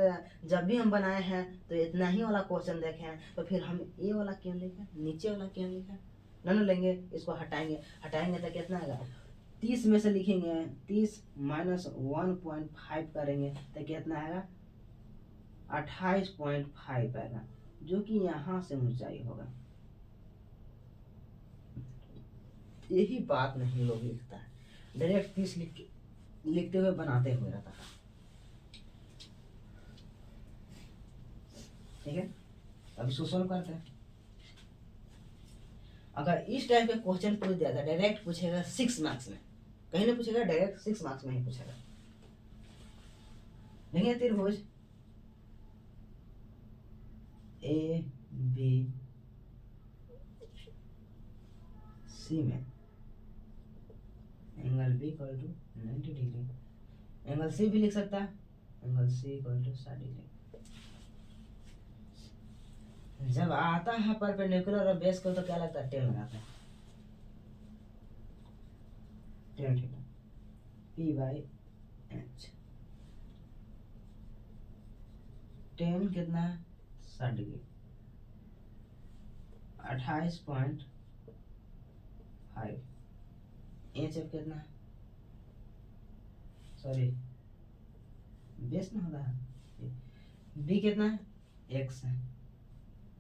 जब भी हम बनाए हैं तो इतना ही वाला क्वेश्चन देखे हैं तो फिर हम ये वाला क्यों लिखा नीचे वाला क्यों लिखा। नन लेंगे, इसको हटाएंगे, हटाएंगे तो कितना आएगा, 30 में से लिखेंगे 30 माइनस 1.5 करेंगे तो कितना आएगा 28.5 आएगा, जो कि यहाँ से ऊंचाई होगा। यही बात नहीं लोग लिखता है, डायरेक्ट 30 लिखते हुए बनाते हुए रहता है। ठीक है, अब इसको सोल्व करते हैं। अगर इस टाइप का क्वेश्चन पूछ दिया था, डायरेक्ट पूछेगा 6 मार्क्स में, कहीं नहीं पूछेगा, डायरेक्ट 6 मार्क्स में ही पूछेगा। देखिए त्रिभुज ए बी सी में angle B equal to 90 degree, angle C भी लिख सकता है, angle C equal to 60 degree. जब आता है परपेंडिकुलर और बेस को तो क्या लगता है, टेन लगाता है, tan theta P by H, ten कितना है 60 डिग्री, 28.5, एच एफ कितना है, सॉरी बेस ना होता है, बी कितना है एक्स है,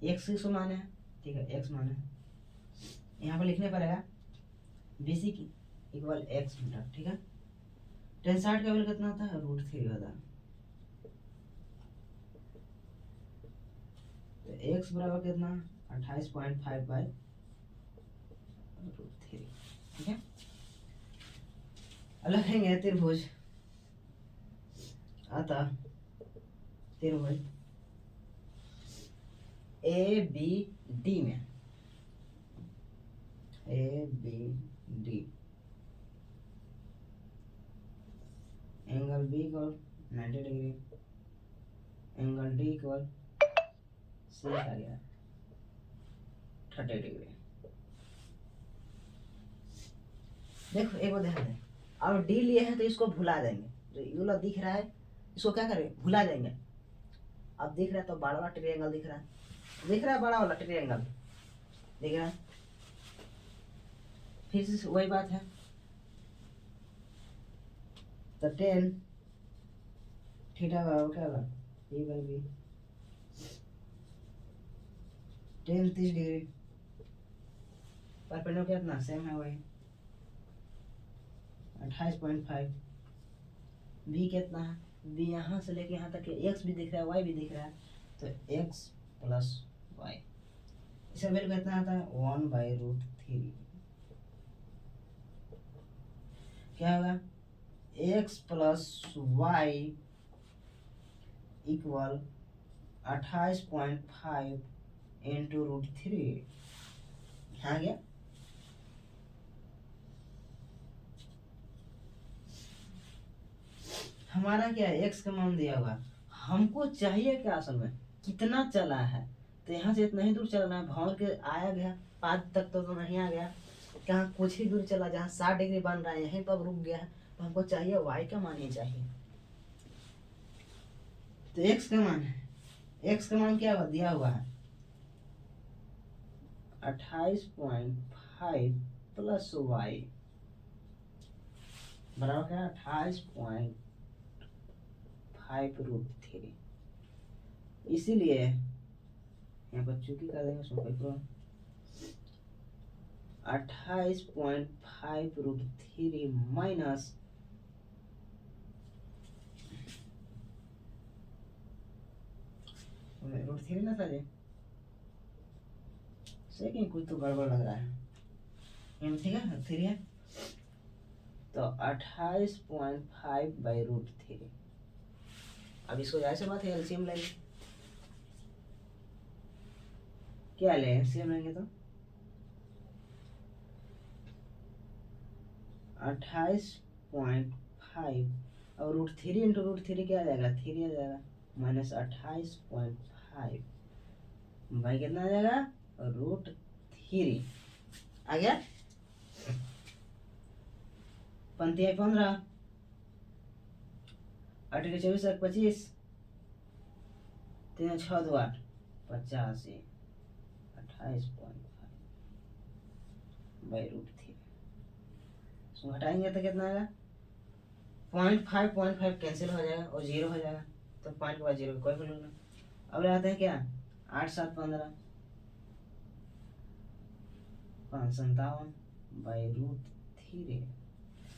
एक्स किसको माने है, ठीक है एक्स माने है, यहाँ पर लिखने पड़ेगा बी सी की इक्वल एक्स मीटर। ठीक है, टेन 60 का वैल्यू कितना होता है, √3 होता है, तो एक्स बराबर कितना 28.5 बाई √3। ठीक है, अलग है त्रिभुज, अतः त्रिभुज ए बी डी में, A B D angle B equal 90 degree, angle D equal C आ गया 30 डिग्री। देखो एक बार ध्यान दें, अब डी लिए हैं तो इसको भुला देंगे, जो ये वाला दिख रहा है इसको क्या करें, भुला देंगे। अब दिख रहा है तो बड़ा वाला ट्रायंगल दिख रहा है, दिख रहा है बड़ा वाला ट्रायंगल दिख रहा है, फिर से वही बात है, तो टेन थीटा बराबर क्या होगा A by B, tan 30 degree, perpendicular कितना सेम है वही 28.5, बी कितना है, बी यहाँ से लेके यहाँ तक एक्स भी दिख रहा है वाई भी दिख रहा है, तो एक्स प्लस वाई, इसका वैल्यू कितना आता है 1/√3, क्या होगा X plus Y equal 28.5 into √3, आ गया। हमारा क्या है एक्स का मान दिया हुआ, हमको चाहिए क्या असल में कितना चला है, तो यहाँ से इतना ही दूर चलना है, भौर के आया गया 5 तक तो नहीं आ गया, कहाँ कुछ ही दूर चला, जहाँ 60 डिग्री बन रहा है यहीं पर रुक गया है, तो हमको चाहिए वाई का मान ही चाहिए, तो एक्स का मान है, एक्स का मान क्या दिया हुआ है 28.5 प्लस वाई बराबर क्या 28.5√3, इसीलिए यहाँ पर चूकी कर देंगे उसमें कोई प्रॉब्लम, 28.5√3 माइनस √3 ना था जी, सेकंड कुछ तो गड़बड़ लग रहा है, ठीक है 3 है, तो 28.5/√3, अब इसको ऐसे बात है एलसीएम लेंगे, क्या ले एलसीएम लेंगे तो 28.5 और √3 इंटू √3 क्या आ जाएगा 3 आ जाएगा, माइनस 28.5 भाई कितना आ जाएगा √3 आ गया, पंती है 15, 8 के 24 25, 3 6 2 8 85, 28.5 बाई रूट थ्री। इसको हटाएंगे तो कितना आएगा, 0.5 कैंसिल हो जाएगा और 0 हो जाएगा, तो 5 के बाद 0 कोई वैल्यू नहीं। अब आते हैं क्या, 8 7 15, 557 बाई रूट थ्री।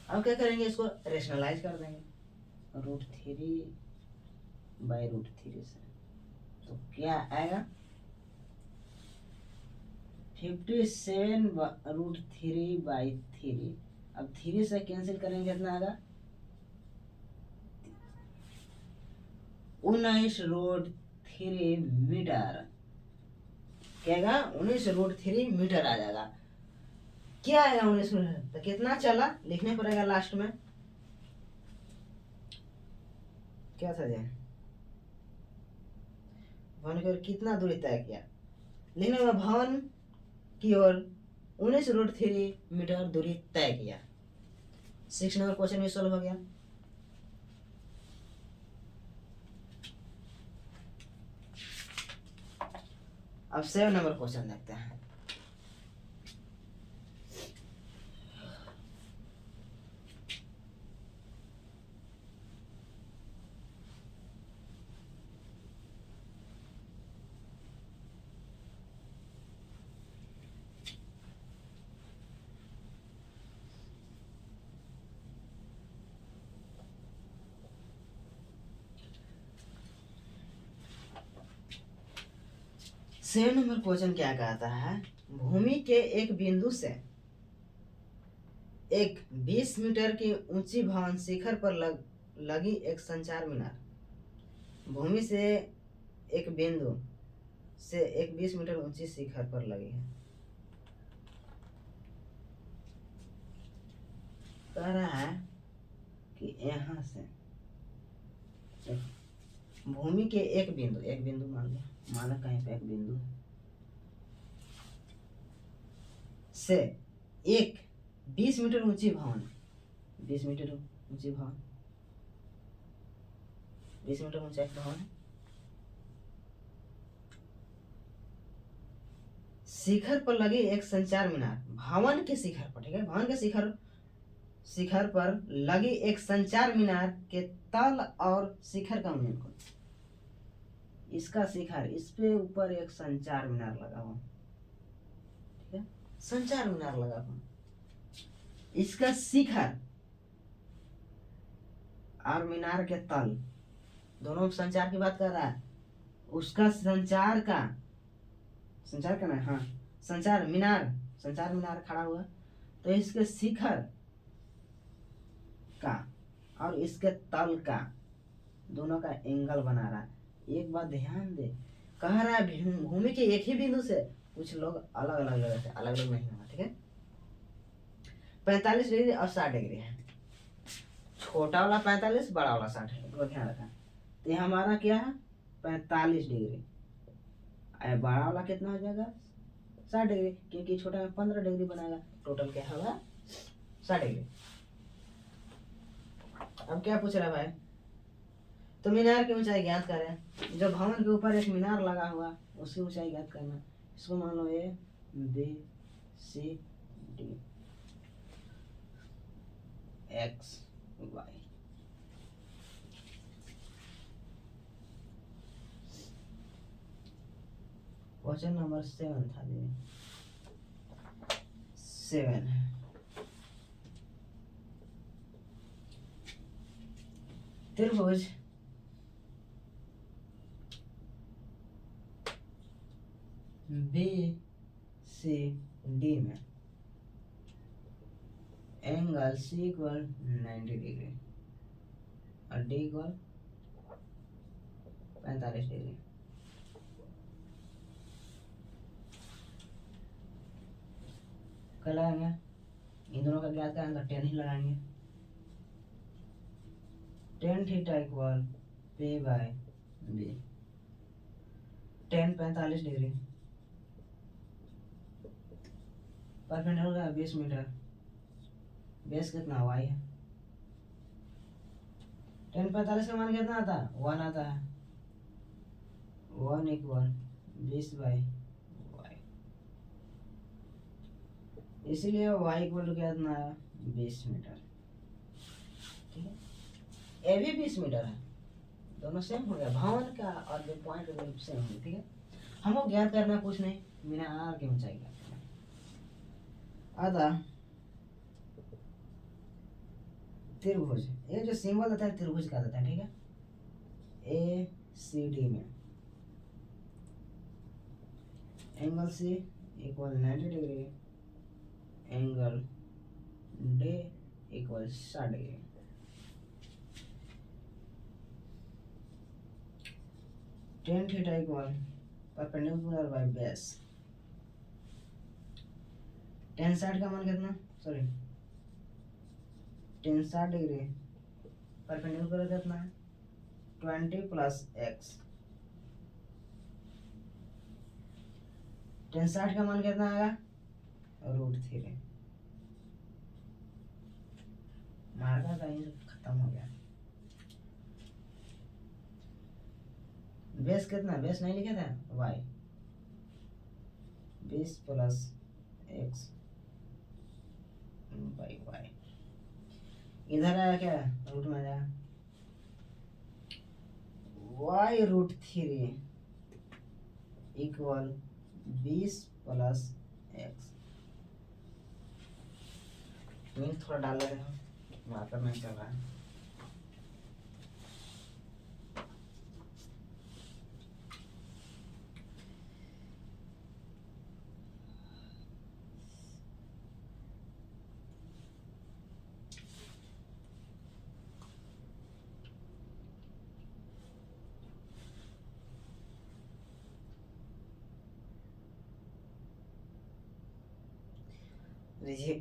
अब क्या करेंगे, इसको रेशनलाइज कर देंगे root three by root three से, तो क्या आएगा 57 रूट थ्री बाई थ्री। अब थ्री से कैंसिल करेंगे कितना आएगा, 19 रूट थ्री मीटर। क्या 19 रूट थ्री मीटर आ जाएगा। क्या आएगा 19 मीटर, तो कितना चला लिखने पड़ेगा लास्ट में, क्या था ये भवन की ओर कितना दूरी तय किया, लिखने में भवन की ओर 19 रूट थ्री मीटर दूरी तय किया। 6 नंबर क्वेश्चन भी सोल्व हो गया। अब 7 नंबर क्वेश्चन देखते हैं। सेवन नंबर क्वेश्चन क्या कहता है, भूमि के एक बिंदु से एक 20 मीटर की ऊंची भवन शिखर पर लगी एक संचार मीनार। भूमि से एक बिंदु से एक 20 मीटर ऊंची शिखर पर लगी है। कह रहा है कि यहां से भूमि के एक बिंदु मान लिया, माना कहीं पे एक बिंदु से एक 20 मीटर ऊंची भवन, 20 मीटर ऊंची भवन, 20 मीटर ऊंचा एक भवन है, शिखर पर लगी एक संचार मीनार। भवन के शिखर पर, ठीक है, भवन के शिखर पर लगी एक संचार मीनार के तल और शिखर का मिलन कोण, इसका शिखर, इस पे ऊपर एक संचार मीनार लगा हुआ, ठीक है, संचार मीनार लगा हुआ, इसका शिखर और मीनार के तल दोनों संचार की बात कर रहा है। उसका संचार ना, हाँ, संचार मीनार खड़ा हुआ, तो इसके शिखर का और इसके तल का दोनों का एंगल बना रहा है। एक बात ध्यान दे, कह रहा है भूमि के एक ही बिंदु से कुछ लोग अलग अलग लगे थे, अलग अलग नहीं होगा, ठीक है। 45 डिग्री और 60 डिग्री है, छोटा वाला 45, बड़ा वाला 60 है, तो ध्यान रखना। तो ये हमारा क्या है 45 डिग्री, बड़ा वाला कितना हो जाएगा 60 डिग्री, क्योंकि छोटा में 15 डिग्री बनाएगा, टोटल क्या होगा 60 डिग्री। अब क्या पूछ रहा है भाई, तो मीनार की ऊंचाई ज्ञात करें। जो भवन के ऊपर एक मीनार लगा हुआ उसकी ऊंचाई ज्ञात करना। इसको मान लो A B C D X Y. Question number 7 था ये, 7 है। त्रिभुज बी सी डी में एंगल सी इक्वल 90 डिग्री और डी इक्वल 45 डिग्री। क्या लगाएंगे, इन दोनों का ज्ञात करेंगे तो 10 ही लगाएंगे। 10 theta equal P by B. 10 45 degree, perpendicular होगा 20 मीटर, बेस कितना वाई है। 10 45 का मान कितना आता है 1 आता है, 1 इक्वल 20 बाई वाई। इसीलिए वाई इक्वल टू क्या इतना है 20 मीटर। ठीक है, ए भी 20 मीटर है, दोनों सेम हो गया, भवन का और जो पॉइंट सेम हो गया। ठीक है, हमको ज्ञात करना कुछ नहीं, बिना आर की ऊंचाई का अतः त्रिभुज, ये जो सिंबल होता है त्रिभुज का होता है। ठीक है, ए सी डी में angle C equal 90 degree, angle D equal 60 degree. Tan theta equal perpendicular by base. Tan 60 का मान कितना, सॉरी टेन 60 डिग्री परपेंडिकुलर कितना है 20 प्लस एक्स। टेन 60 का मान कितना आएगा √3। मार्का कहीं खत्म हो गया। बेस कितना, बेस नहीं लिखा था Y 20 plus X by Y, इधर आया क्या रूट में आया y√3 equal 20 plus x. Minute थोड़ा डाल रहे हो, मार्कर नहीं चल रहा है।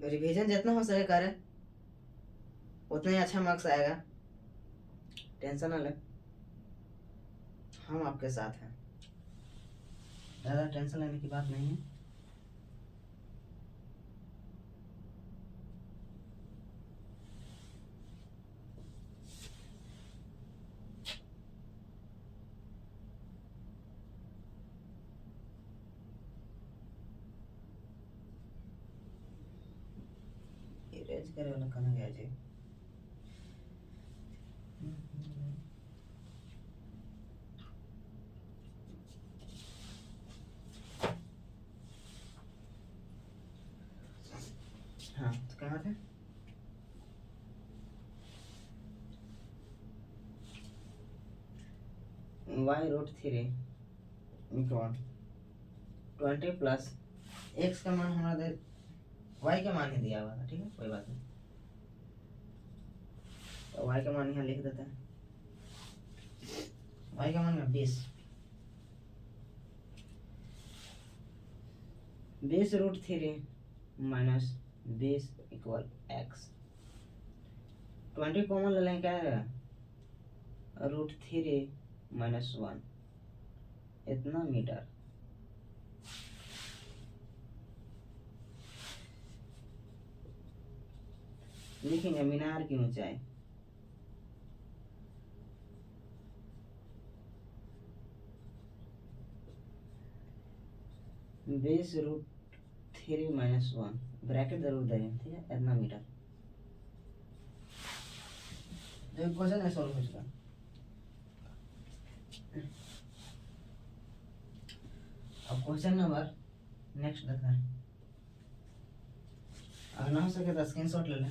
रिवीजन जितना हो सके करे, उतना ही अच्छा मार्क्स आएगा। टेंशन ना ले, हम आपके साथ हैं, ज़्यादा टेंशन लेने की बात नहीं है। इरेज करे वाला कहाँ गया जी? हाँ तो कहाँ थे? y√3 इक्वल 20 प्लस एक्स का मान हमारा दे, y का मान ही दिया हुआ था। ठीक है, कोई बात नहीं, तो y का मान यहाँ लिख देते हैं। y का मान है 20 माइनस 20 इक्वल एक्स। 20 कॉमन ले लें, क्या है √3 माइनस 1 इतना मीटर। लिखेंगे मीनार की ऊंचाई (20√3 माइनस 1) ब्रैकेट जरूर देंगे। ठीक है, इतना मीटर। जो क्वेश्चन है सॉल्व हो चुका। अब क्वेश्चन नंबर नेक्स्ट देखते हैं। अगर ना हो सके तो स्क्रीनशॉट ले लें।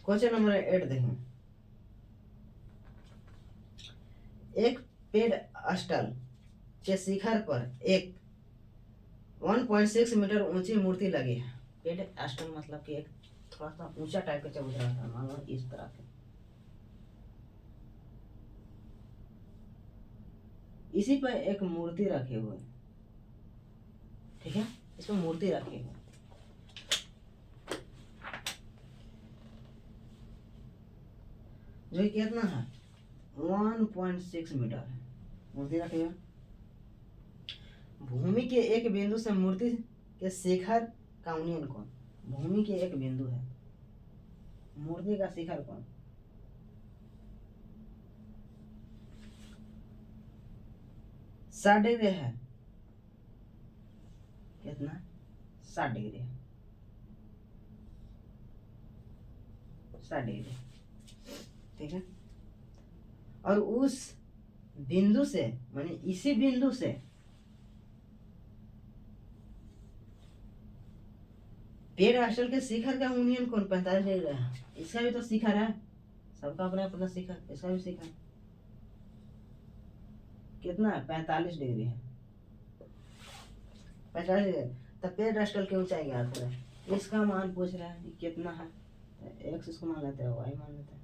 क्वेश्चन नंबर 8 देखें। एक पेड़ अष्टल के शिखर पर एक 1.6 मीटर ऊंची मूर्ति लगी है। पेड़ अष्टल मतलब कि एक थोड़ा सा ऊंचा टाइप का चबूतरा था, मान लो इस तरह के। इसी पर एक मूर्ति रखे हुए, ठीक है, इसमें मूर्ति रखे हुए। जो कि कितना है 1.6 मीटर है। मूर्ति रखिएगा। भूमि के एक बिंदु से मूर्ति के शिखर का उन्नयन कौन। भूमि के एक बिंदु है, मूर्ति का शिखर कौन। 60 डिग्री है। कितना 60 डिग्री है। 60 डिग्री, ठीक है। और उस बिंदु से माने इसी बिंदु से पेड़ के शिखर का यूनियन कौन 45 डिग्री है। इसका भी तो शिखर है, सबका अपना अपना शिखर, इसका भी शिखर कितना है 45 डिग्री है। 45 डिग्री तब पेड़ की ऊंचाई ज्ञात है। इसका मान पूछ रहा है कितना है, एक्स इसको मान लेते हैं, वाई मान लेते हैं।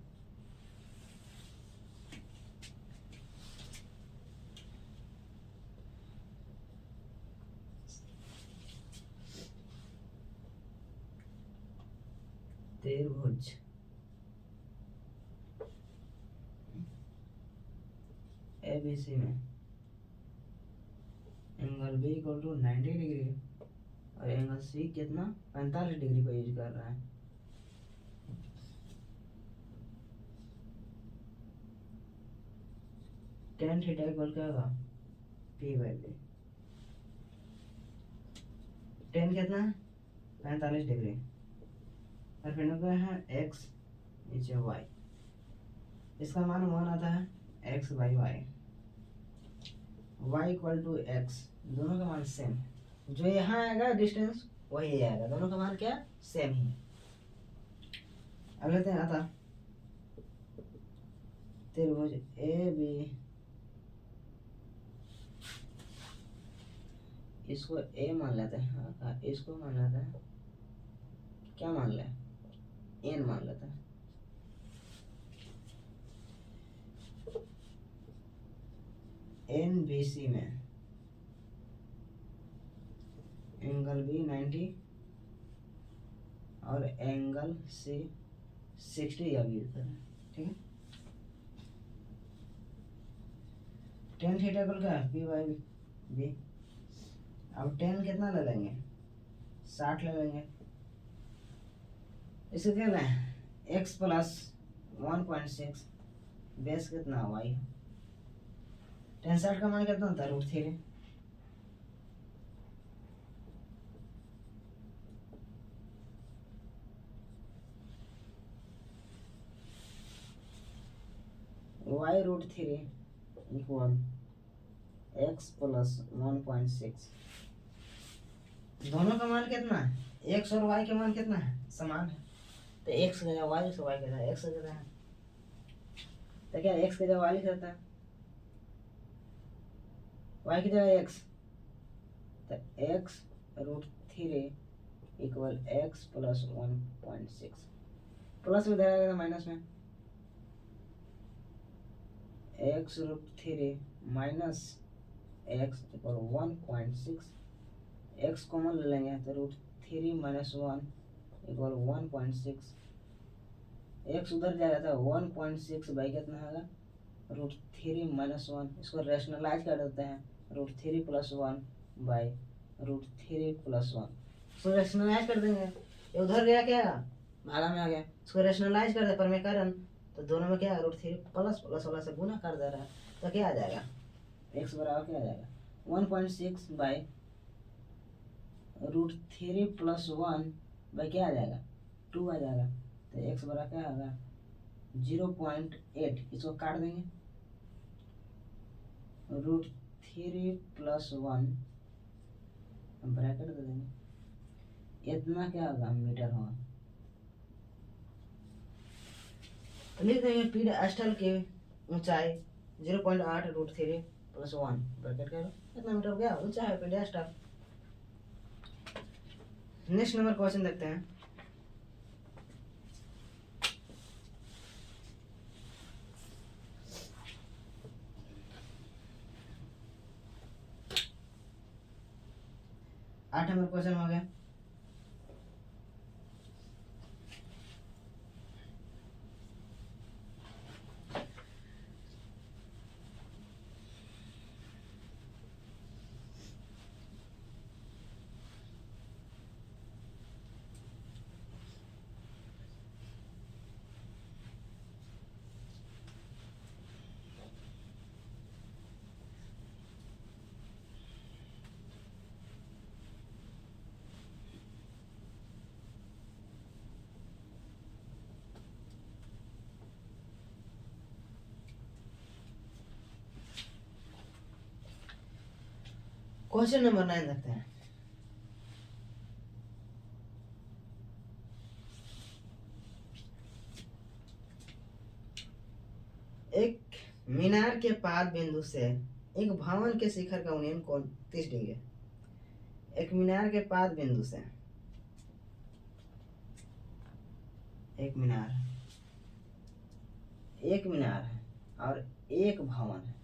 त्रिभुज एबीसी में angle B equal to 90 degree और एंगल सी कितना 45 डिग्री को यूज कर रहा है। tan थीटा इक्वल क्या होगा p बाई बी। tan कितना है 45 डिग्री और फिर क्या है x नीचे y, इसका मान 1 आता है x by Y. y equal to x, दोनों का मान सेम, जो यहाँ आएगा डिस्टेंस वही आएगा, दोनों का मान क्या सेम ही। अब लेते हैं आता त्रिभुज ए बी, इसको ए मान लेते हैं, हाँ इसको मान लेते हैं, क्या मान ले एन मान लेते हैं। एन बी सी में एंगल बी 90 और एंगल सी 60 या यूज करें, ठीक है। tan थीटा इक्वल क्या है p बाई बी। अब tan कितना ले लेंगे 60 ले लेंगे, इसे क्या लें x प्लस 1.6 बेस कितना y है। tan 60 का मान कितना होता है √3। y √3 इक्वल x प्लस 1.6, दोनों का मान कितना है x और y के मान कितना है समान है, तो x की जगह y से y की जगह x की जगह है, तो क्या x की जगह y लिख देता है, y की जगह x, तो x √3 equal x plus 1.6, plus में जाएगा माइनस में x √3 minus x equal 1.6, x common ले लेंगे तो √3 माइनस 1 इक्वल 1.6, x उधर जाएगा तो 1.6 बाई कितना होगा √3 माइनस 1, इसको रेशनलाइज कर देते हैं √3 प्लस 1 बाई √3 प्लस 1, इसको रेशनलाइज कर देंगे, ये उधर गया क्या भागा में आ गया, इसको रेशनलाइज कर दे परमीकरण, तो दोनों में क्या है √3 प्लस प्लस वाला से गुना कर दे रहा है, तो क्या आ जाएगा x बराबर क्या आ जाएगा 1.6 बाई √3 प्लस 1 बाई क्या आ जाएगा 2 आ जाएगा, तो x बराबर क्या होगा 0.8, इसको काट देंगे √3 प्लस 1 ब्रैकेट दे देंगे, इतना क्या होगा मीटर होगा, लिख देंगे पी स्टल की ऊंचाई 0.8 √3 प्लस 1 ब्रैकेट करो, इतना मीटर गया ऊंचा है P stall. Next number question देखते हैं। आठ नंबर क्वेश्चन हो गया। क्वेश्चन नंबर 9 देखते हैं। एक मीनार के पाद बिंदु से एक भवन के शिखर का उन्नयन कोण 30 डिग्री है। एक मीनार के पाद बिंदु से एक मीनार है और एक भवन है,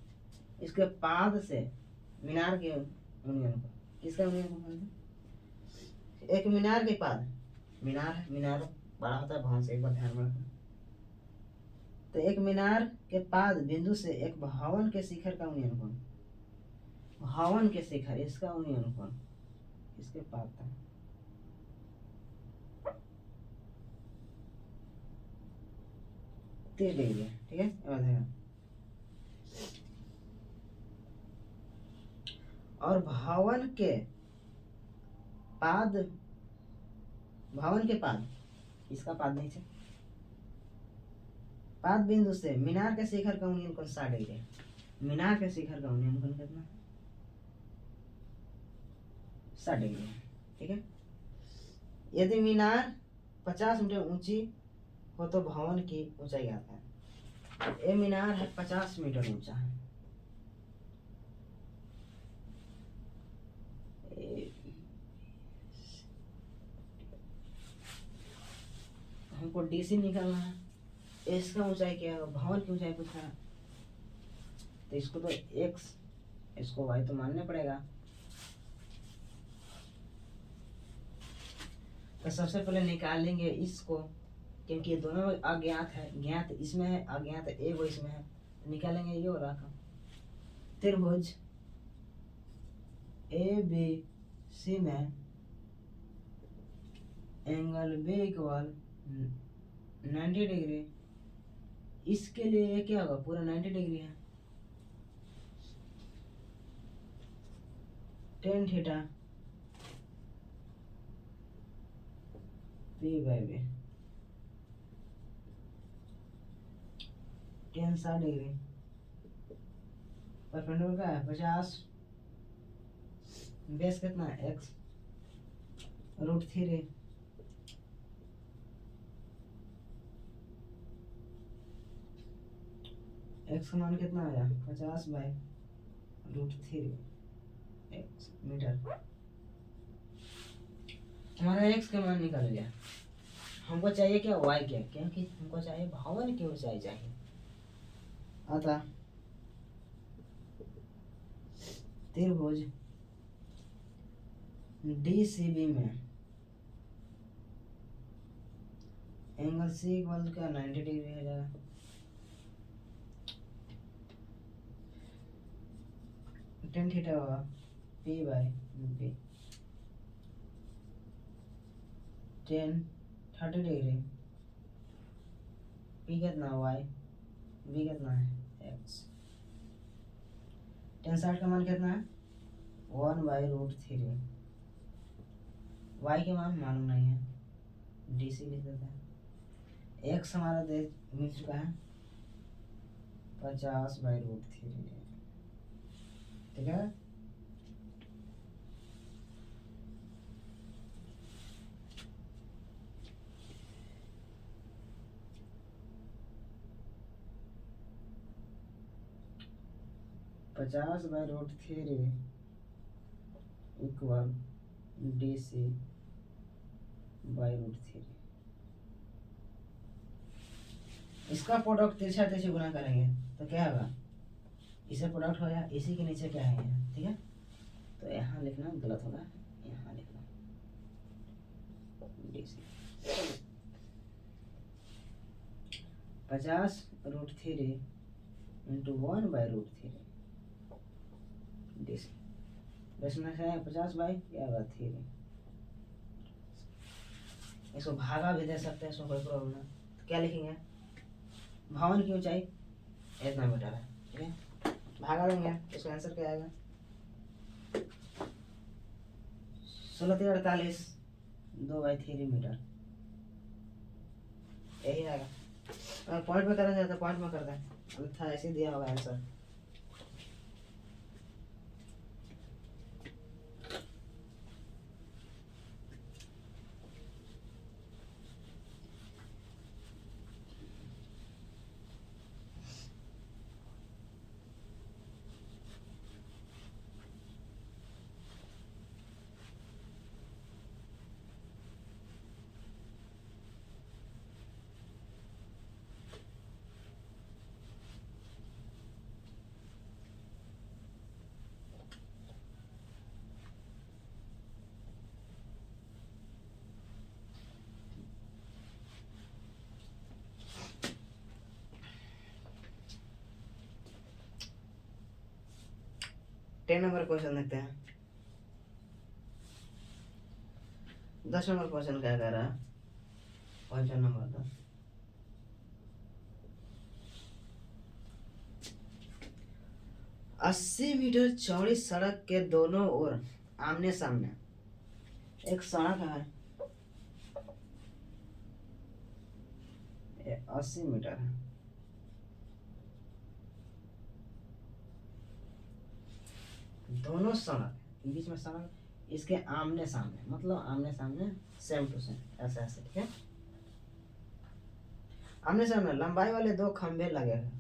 इसके पाद से मीनार के उन्नयन को, किसका उन्नयन को, एक मीनार के पाद, मीनार बड़ा होता है भवन से, एक बार ध्यान में रखना। तो एक मीनार के पाद बिंदु से एक भवन के शिखर का उन्नयन कोण, भवन के शिखर इसका उन्नयन कोण इसके पाद का 30 डिग्री है। ठीक है, और भवन के पाद इसका पाद नीचे, पाद बिंदु से मीनार के शिखर का उन्नयन कोण 60 डिग्री है। मीनार के शिखर का उन्नयन कोण कितना, 60 डिग्री है। ठीक है, यदि मीनार 50 मीटर ऊंची हो तो भवन की ऊंचाई आता है। ये मीनार है 50 मीटर ऊंचा है, हमको डीसी निकालना है। इसका ऊंचाई क्या है, भवन की ऊंचाई पूछा है, तो इसको तो x, इसको y तो मानना पड़ेगा। तो सबसे पहले निकालेंगे इसको, क्योंकि ये दोनों अज्ञात है, ज्ञात इसमें है, अज्ञात ए वो इसमें है, तो निकालेंगे ये हो रहा का त्रिभुज ए बी सी में एंगल बी इक्वल 90 डिग्री, इसके लिए ये क्या होगा, पूरा 90 डिग्री है। Tan theta P by B, tan 60 degree, perpendicular का है 50, बेस कितना है x √3, x का मान कितना आया 50 बाई √3 x मीटर। हमारा x का मान निकल गया। हमको चाहिए क्या, y क्या, क्योंकि हमको चाहिए भवन की ऊंचाई चाहिए। अतः त्रिभुज DCB में एंगल C इक्वल का 90 डिग्री हो जाएगा। टेन थीटा होगा P by B, ten 30 degree, P कितना y, B कितना है x, टेन 60 का मान कितना है 1/√3, y के मान मालूम नहीं है, DC लिख देता है। x हमारा मिल चुका है 50/√3। ठीक है, (50/√3 इक्वल DC/√3। इसका प्रोडक्ट तिरछा तिरछी गुना करेंगे तो क्या होगा, इसे प्रोडक्ट हो जाए, इसी के नीचे क्या है यहाँ। ठीक है, तो यहाँ लिखना गलत होगा, यहाँ लिखना DC 50√3 इंटू 1/√3 DC, बचना है 50/3। इसको भागा भी दे सकते हैं, इसमें कोई प्रॉब्लम नहीं। तो क्या लिखेंगे, भवन की ऊंचाई इतना मीटर है। ठीक है, भागा देंगे, इसका आंसर क्या आएगा 16×48 2/3 मीटर, यही आएगा। अगर पॉइंट में करना चाहते तो पॉइंट में कर दें, अन्यथा ऐसे दिया होगा आंसर। 10 नंबर क्वेश्चन देखते हैं। 10 नंबर क्वेश्चन क्या कह रहा है? 5 नंबर का 80 मीटर चौड़ी सड़क के दोनों ओर आमने सामने एक सड़क है। 80 मीटर है। दोनों सड़क बीच में सड़क, इसके आमने सामने मतलब आमने सामने सेम टू सेम ऐसे ऐसे, ठीक है। आमने सामने लंबाई वाले दो खंभे लगे हैं।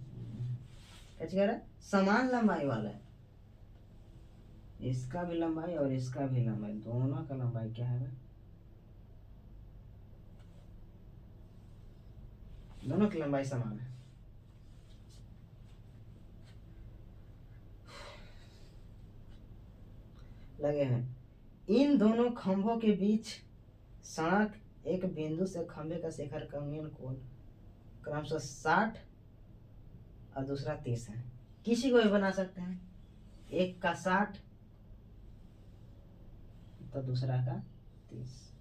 क्या कह रहा है? समान लंबाई वाला है। इसका भी लंबाई और इसका भी लंबाई, दोनों का लंबाई क्या है? दोनों की लंबाई समान है। लगे हैं। इन दोनों खंभों के बीच सड़क एक बिंदु से खंभे का शिखर का मीन कोण क्रमशः 60 और दूसरा 30 है। किसी को भी बना सकते हैं। एक का 60 तो दूसरा का 30।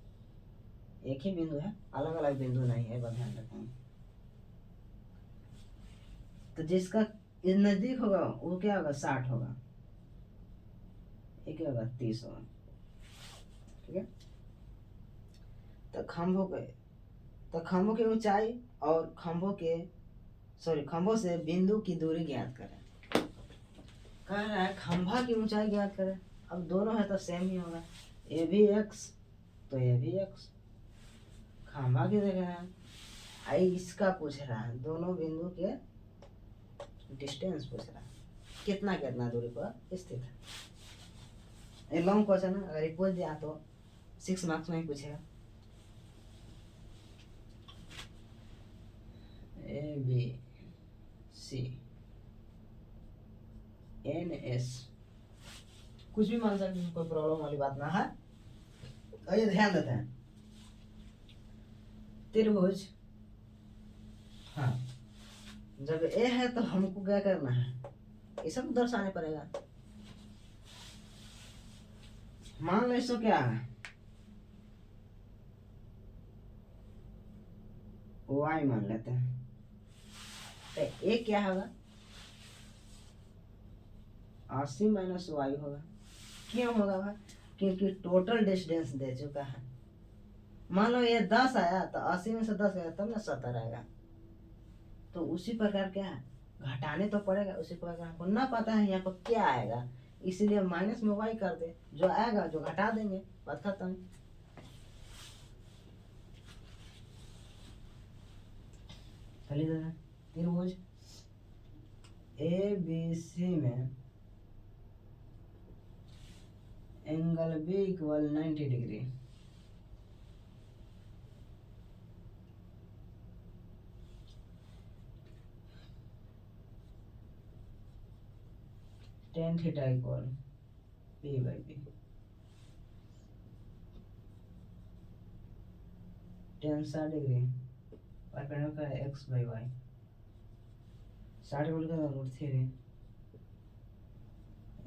एक ही बिंदु है, अलग अलग बिंदु नहीं है, बस ध्यान रखेंगे। तो जिसका नजदीक होगा वो क्या होगा? 60 होगा। एक क्या होगा? 30 होगा, ठीक है। तो खंभों की ऊंचाई और खंभों से बिंदु की दूरी ज्ञात करें। कह रहा है खंभा की ऊंचाई ज्ञात करें। अब दोनों है तो सेम ही होगा, ये भी x तो ये भी x। खंभा की जगह है, आई इसका पूछ रहा है, दोनों बिंदु के डिस्टेंस पूछ रहा है, कितना कितना दूरी पर स्थित है। ये लॉन्ग क्वेश्चन है, अगर ये पूछ दिया तो 6 मार्क्स में ही पूछेगा। A B C N S कुछ भी मान सकते हैं, कोई प्रॉब्लम वाली बात ना है। आइए ध्यान देते हैं। त्रिभुज, हाँ, जब ए है तो हमको क्या करना है? ये सब दर्शाने पड़ेगा। मान लो इसको क्या है? y मान लेते हैं। तो ए क्या होगा? 80 माइनस वाई होगा। क्यों होगा भाई? क्योंकि टोटल डिस्टेंस दे चुका है। मान लो ये 10 आया तो 80 में से 10 गया तब ना 70 आएगा। तो उसी प्रकार क्या है, घटाने तो पड़ेगा। उसी प्रकार हमको ना पता है यहाँ पर क्या आएगा, इसीलिए माइनस में वाई कर दे, जो आएगा जो घटा देंगे, बात खत्म। त्रिभुज ए बी सी में angle B equal 90 degree, tan theta equal p by B, tan 60 degree perpendicular है x बाई वाई। 60 बोल के √3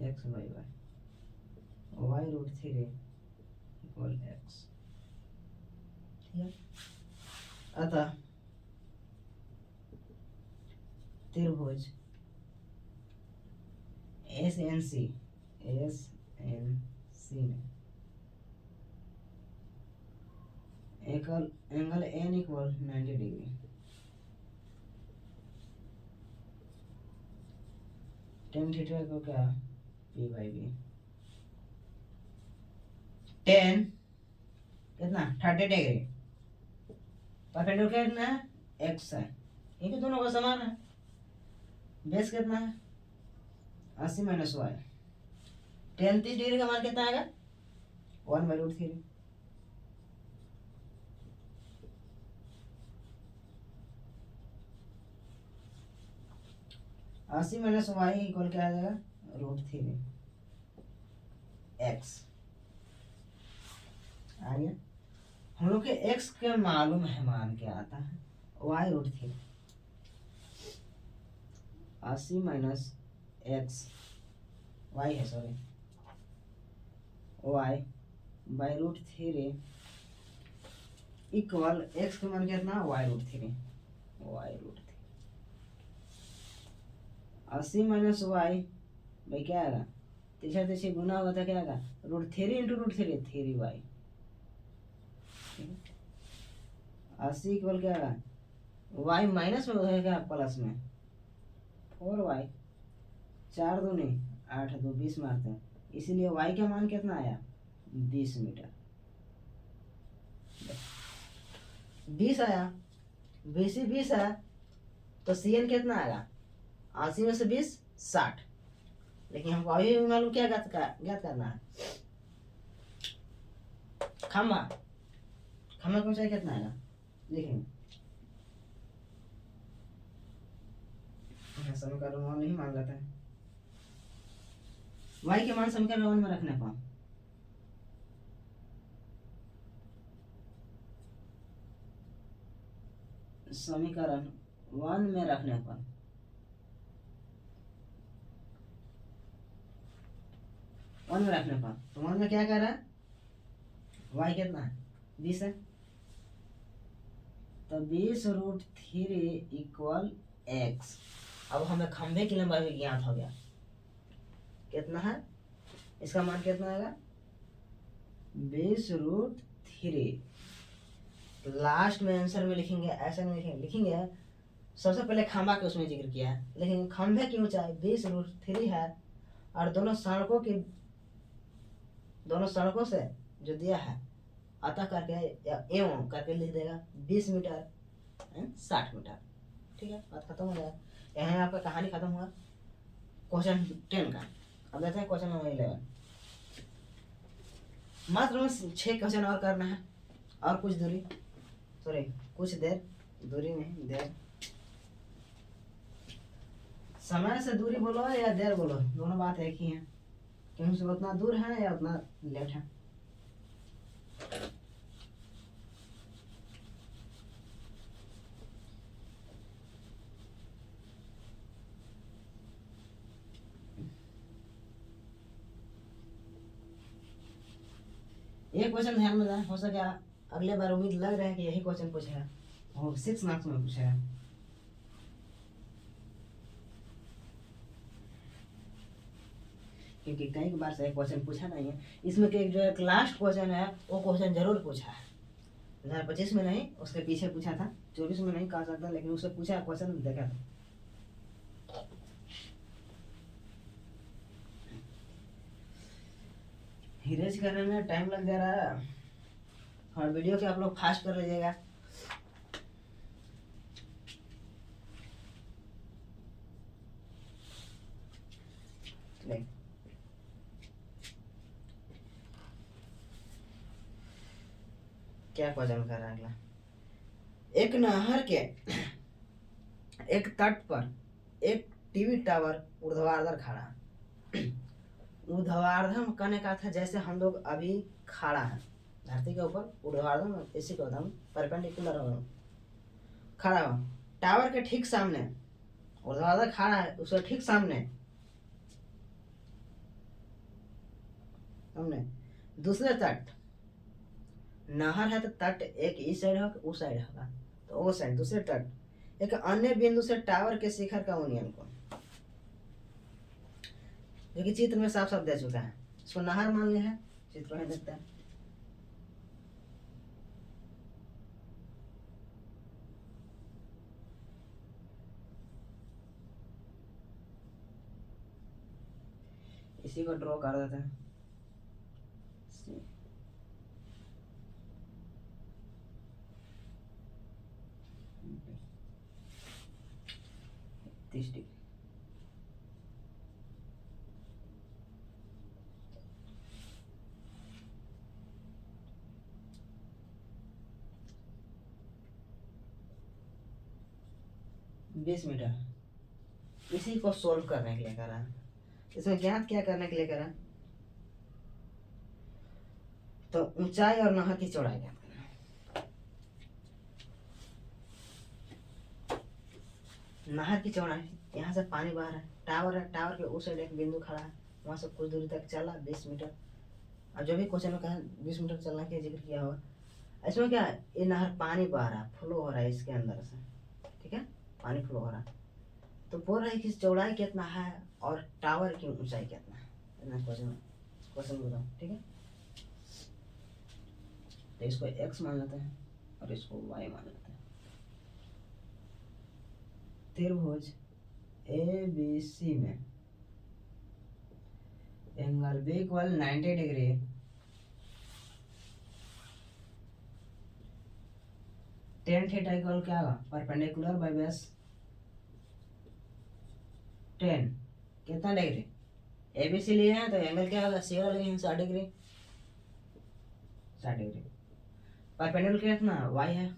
x by Y, y √3 equal x, ठीक है। अतः त्रिभुज एस एन सी में angle N equal 90 degree, tan theta को क्या? p by B. tan कितना? 30 डिग्री परपेंडिकुलर कितना है? x है, ये भी दोनों का समान है। बेस कितना है? 80 माइनस वाई। tan 30 डिग्री का मान कितना आएगा? 1/√3। अस्सी माइनस वाई इक्वल क्या आ जाएगा? √3 x आ गया। हम लोग के x के मालूम है, मान क्या आता है? y √3। 80 माइनस x वाई है sorry, y by root three equal x का मान कितना, y root three, y root 80 minus y भाई क्या आएगा, तीसरा तीसरी गुना होगा तो क्या आएगा, root three into root three, three y. 80 equal क्या आएगा, वाई माइनस में उधर क्या प्लस में, 4y, 4 दूनी 8 2 20 मारते हैं, इसीलिए y का मान कितना आया, 20 मीटर। 20 आया, 20 ही 20 आया, तो CN कितना आएगा, 80 में से 20 60। लेकिन हमको अभी मालूम क्या ज्ञात करना है, खम्बा, खम्बा का ऊंचाई कितना आएगा, देखेंगे समीकरण 1 नहीं मान लेते हैं, y के मान समीकरण 1 में रखने पर समीकरण 1 में रखने पर वन में रखने पर, तो वन में क्या कर रहा है, y कितना है, 20 है, तो 20 रूट थ्री इक्वल x। अब हमें खंभे की लंबाई भी ज्ञात हो गया, कितना है, इसका मान कितना आएगा, 20 रूट थ्री। लास्ट में आंसर में लिखेंगे, ऐसा नहीं लिखेंगे सबसे पहले खंभा के उसमें जिक्र किया है, लेकिन खंभे की ऊंचाई 20 रूट थ्री है, और दोनों सड़कों से जो दिया है अतः करके या एवं करके लिख देगा 20 मीटर 60 मीटर। ठीक है, बात खत्म हो गया, यहाँ आपका कहानी खत्म हुआ क्वेश्चन 10 का। अब देखते हैं क्वेश्चन नंबर 11। मात्र 6 क्वेश्चन और करना है, और कुछ दूरी, सॉरी कुछ देर, दूरी नहीं देर, समय से दूरी बोलो या देर बोलो, दोनों बात एक ही है, क्योंकि उतना दूर है या उतना लेट है। एक क्वेश्चन ध्यान में रहा, हो सके अगले बार उम्मीद लग रहा है कि यही क्वेश्चन पूछेगा, वो 6 मार्क्स में पूछेगा। क्योंकि कई बार से क्वेश्चन पूछा नहीं है, इसमें के जो एक लास्ट क्वेश्चन है वो क्वेश्चन जरूर पूछा है, 2025 में नहीं, उसके पीछे पूछा था, 24 में नहीं कह सकता, लेकिन उससे पूछा क्वेश्चन देखा था। हिरेज करने में टाइम लग जा रहा है, और वीडियो के आप लोग फास्ट कर लीजिएगा। क्या क्वेश्चन कर रहा है अगला, एक नहर के एक तट पर एक टीवी टावर ऊर्ध्वाधर खड़ा। ऊर्ध्वाधर कहने का था जैसे हम लोग अभी खड़ा है धरती के ऊपर, ऊर्ध्वाधर इसी को हम परपेंडिकुलर खड़ा हो, टावर के ठीक सामने ऊर्ध्वाधर खड़ा है, उसके ठीक सामने हमने दूसरे तट, नहर है तो तट एक इस साइड होगा उस साइड होगा, तो वो साइड दूसरे तट एक अन्य बिंदु से टावर के शिखर का उन्नयन को, जो कि चित्र में साफ साफ दे चुका है, इसको नहर मान लिया है, चित्र में देखते हैं। इसी को ड्रॉ कर देते हैं, डिग्री। बीस मीटर इसी को सोल्व करने के लिए करा, इसमें ज्ञात क्या करने के लिए करा, तो ऊंचाई और नहर की चौड़ाई ज्ञात करना। नहर की चौड़ाई, यहाँ से पानी बह रहा है, टावर के उस साइड एक बिंदु खड़ा है, वहाँ से कुछ दूरी तक चला 20 मीटर। अब जो भी क्वेश्चन में कहा 20 मीटर चलने के जिक्र किया हुआ, इसमें क्या है, ये नहर पानी बह रहा है, फ्लो हो रहा है इसके अंदर से, ठीक है, पानी फ्लो हो रहा है। तो बोल रहा है कि चौड़ाई कितना है और टावर की ऊंचाई कितना है, इतना क्वेश्चन क्वेश्चन बताओ, ठीक है। तो इसको x मान लेते हैं और इसको y मान लेते हैं। त्रिभुज ABC में angle B equal 90 degree, tan theta equal क्या होगा, परपेंडिकुलर बाय बेस 10 कितना डिग्री, ABC लिए हैं तो एंगल क्या होगा, सी वाला लिए हैं 60 डिग्री, 60 डिग्री। परपेंडिकुलर कितना y है,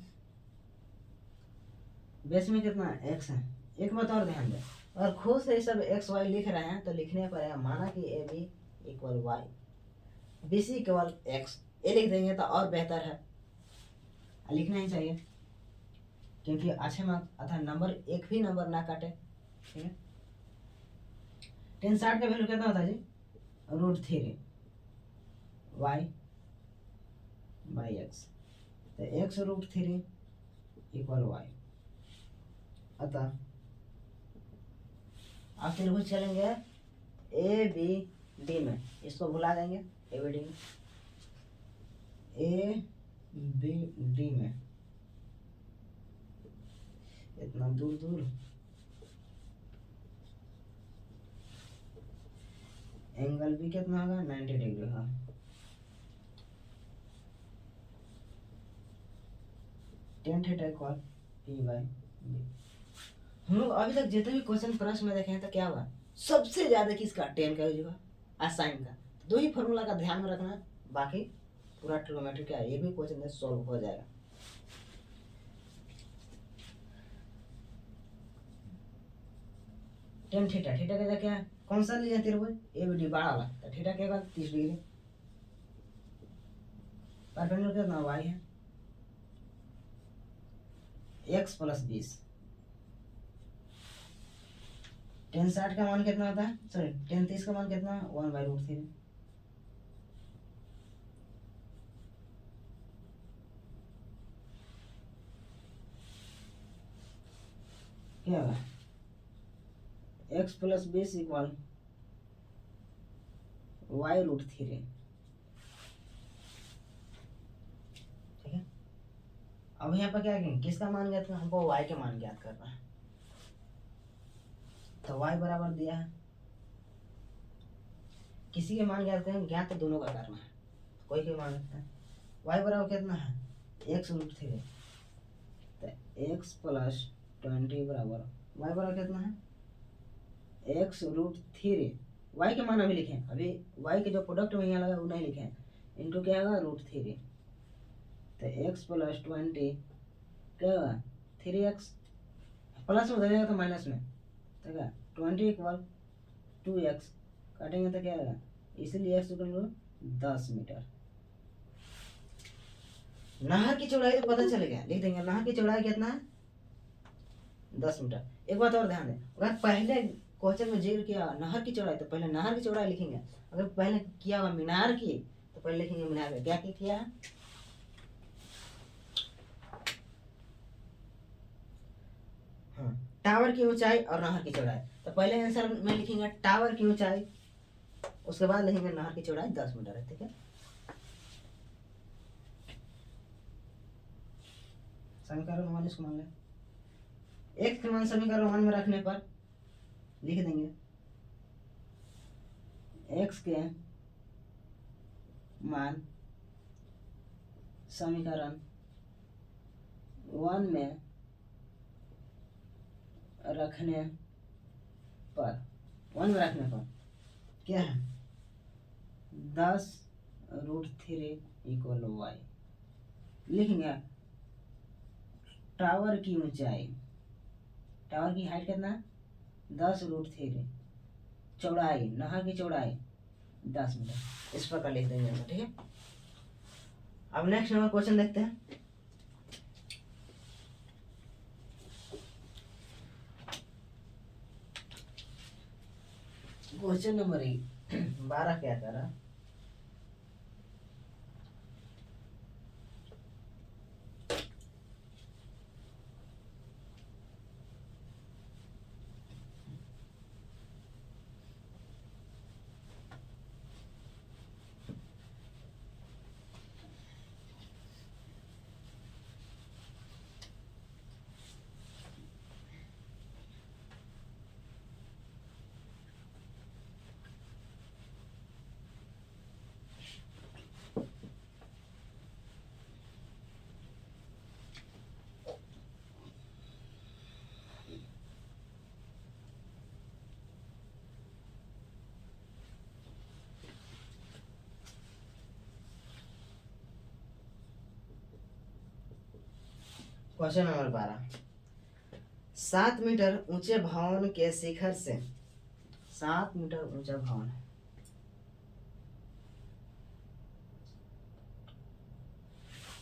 बेस में कितना x है। एक बात और ध्यान दें, अगर खुद से सब x y लिख रहे हैं तो लिखने पर माना कि AB equal y, BC equal x, ये लिख देंगे तो और बेहतर है, लिखना ही चाहिए, क्योंकि अच्छे मार्क्स अर्थात नंबर एक भी नंबर ना काटे, ठीक है। 1060 का वैल्यू कितना होता है जी, √3 y बाई x, तो x √3 इक्वल y। अतः आप त्रिभुज चलेंगे ABD में, इसको भुला देंगे, ABD में, ABD में इतना दूर दूर एंगल भी कितना होगा, 90 डिग्री होगा। Ten theta equal P by B। हम लोग अभी तक जितने भी क्वेश्चन प्रश्न में देखे हैं तो क्या हुआ, सबसे ज्यादा किसका, टेन का यूज हुआ और साइन का। दो ही फॉर्मूला का ध्यान में रखना, बाकी पूरा ट्रिग्नोमेट्री का ये भी क्वेश्चन सॉल्व हो जाएगा। टेन थीटा, थीटा का क्या है, कौन सा लिया त्रिभुज ABD बड़ा वाला, तो थीटा क्या होगा 30 डिग्री। परपेंडिकुलर कितना y है, x प्लस 20। 1060 का मान कितना होता है, सॉरी 1030 का मान कितना, 1/√3। क्या होगा, x प्लस 20 इक्वल y√3, ठीक है। अब यहाँ पर क्या करेंगे, किसका मान ज्ञात करना, हमको y के मान ज्ञात करना है, तो y बराबर दिया है, किसी के मान ज्ञात करेंगे, ज्ञात तो दोनों का करना है, कोई के मान रखते हैं। y बराबर कितना है, x√3, तो x प्लस 20 बराबर y बराबर कितना है, x√3। y के मान अभी लिखे, अभी y के जो प्रोडक्ट में यहाँ लगा वो नहीं लिखे, इनटू क्या होगा √3, तो x प्लस 20 क्या होगा 3x, प्लस में हो जाएगा तो माइनस में, ठीक है, 20 इक्वल 2x, काटेंगे तो क्या होगा, इसीलिए x इक्वल 10 मीटर। नहर की चौड़ाई तो पता चल गया, लिख देंगे नहर की चौड़ाई कितना है, 10 मीटर। एक बात और ध्यान दें, अगर पहले क्वेश्चन में जिक्र किया नहर की चौड़ाई तो पहले नहर की चौड़ाई लिखेंगे, अगर पहले किया हुआ मीनार की तो पहले लिखेंगे मीनार का, क्या किया है, हाँ, टावर की ऊंचाई और नहर की चौड़ाई, तो पहले आंसर में लिखेंगे टावर की ऊंचाई, उसके बाद लिखेंगे नहर की चौड़ाई 10 मीटर है, ठीक है। समीकरण 1 इसको मान लें, x के मान समीकरण 1 में रखने पर लिख देंगे x के मान समीकरण 1 में रखने पर, 1 में रखने पर क्या है, 10√3 इक्वल y। लिखेंगे टावर की ऊंचाई, टावर की हाइट कितना है 10√3, चौड़ाई नहर की चौड़ाई 10 मीटर, इस प्रकार लिख देंगे, ठीक है। अब नेक्स्ट नंबर क्वेश्चन देखते हैं। क्वेश्चन नंबर 1, 12 क्या करा, क्वेश्चन नंबर 12। 7 मीटर ऊंचे भवन के शिखर से, 7 मीटर ऊंचा भवन है,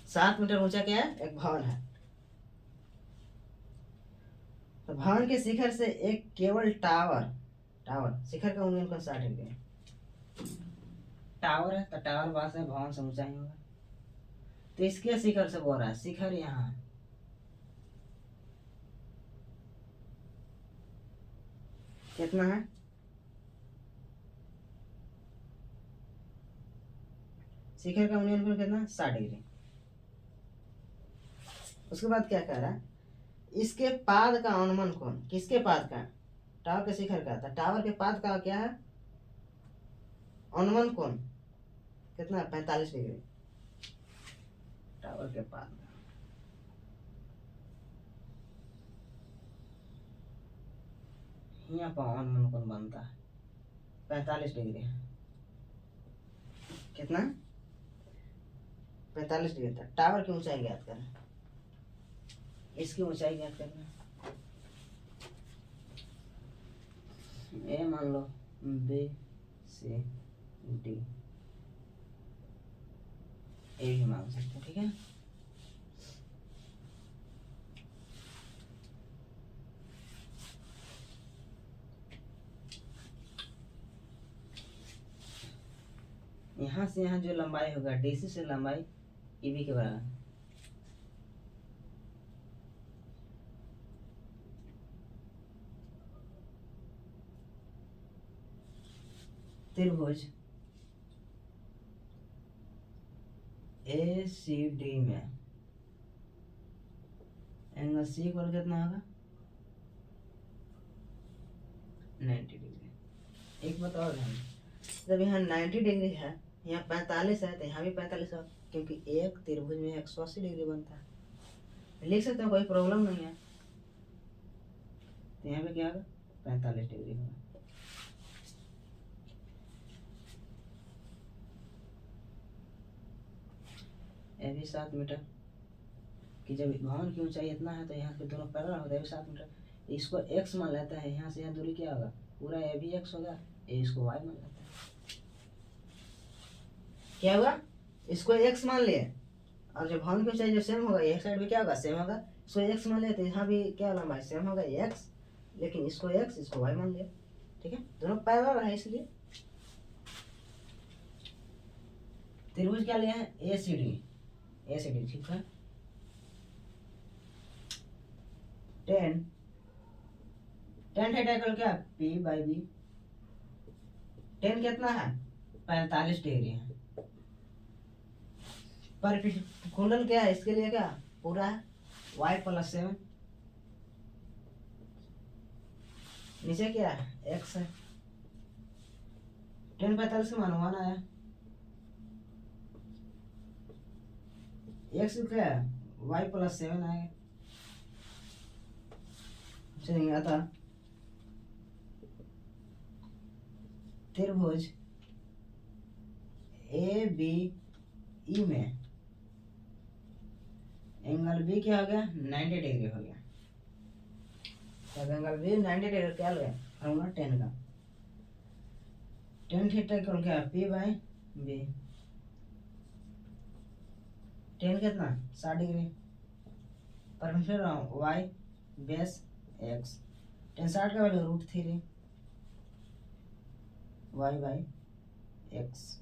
7 मीटर ऊंचा क्या है, एक भवन है। तो भवन के शिखर से एक केवल टावर, टावर शिखर का उन्नयन कौन 60 डिग्री, टावर है तो टावर पास है, भवन से ऊंचा ही होगा। तो इसके शिखर से बोल रहा है, शिखर यहाँ है, कितना है, शिखर का उन्नयन कोण कितना, 60 डिग्री। उसके बाद क्या कह रहा है, इसके पाद का अनुमान कोण, किसके पाद का, टावर के शिखर का, था टावर के पाद का क्या है, अनुमान कोण कितना, 45 डिग्री, टावर के पाद का। यहाँ पर अनुमान कोण बनता है 45 डिग्री, कितना, 45 डिग्री था। टावर की ऊंचाई ज्ञात करना, इसकी ऊंचाई ज्ञात करना, ए मान लो बी सी डी, ए भी मान सकते, ठीक है। यहाँ से यहाँ जो लंबाई होगा डीसी से लंबाई ईबी के बराबर, त्रिभुज ए सी डी में एंगल सी इक्वल कितना होगा, 90 डिग्री। एक बताओ ध्यान, जब यहाँ 90 डिग्री है, यहाँ 45 है, तो यहाँ भी 45 है, क्योंकि एक त्रिभुज में 180 डिग्री बनता है, लिख सकते हो, कोई प्रॉब्लम नहीं है। तो यहाँ पे क्या होगा, 45 डिग्री होगा। ये भी 7 मीटर कि जब भवन की ऊंचाई इतना है तो यहाँ पे दोनों पैरेलल होता है, 7 मीटर। इसको x मान लेता है, यहाँ से यहाँ दूरी क्या होगा, पूरा ये भी x होगा, ये इसको y मान लेता है, क्या होगा, इसको x मान लिए, और जो भवन की ऊंचाई जो सेम होगा, एक साइड भी क्या होगा, सेम होगा, इसको x मान लिया, तो यहाँ भी क्या लंबाई सेम होगा x, लेकिन इसको x इसको y मान लिया, ठीक है, दोनों पैरेलल है इसलिए। त्रिभुज क्या लिया है, ए सी डी, ठीक है। टेन थीटा इक्वल क्या, पी बाई बी, टेन कितना है, 45 डिग्री है, परपेंडिकुलर क्या है, इसके लिए क्या पूरा है, y + 7, नीचे क्या है, x है, टेन 45 का मान 1 आया, x क्या है, y + 7 आएगा। चलिए अतः त्रिभुज ए बी ई में एंगल बी क्या हो गया, 90 डिग्री हो गया। तब एंगल बी 90 डिग्री क्या हो गया, फॉर्मूला 10 का, टेन थीटा इक्वल क्या, पी बाई बी, टेन कितना, 60 degree, perpendicular y base x, tan 60 का value √3, y by x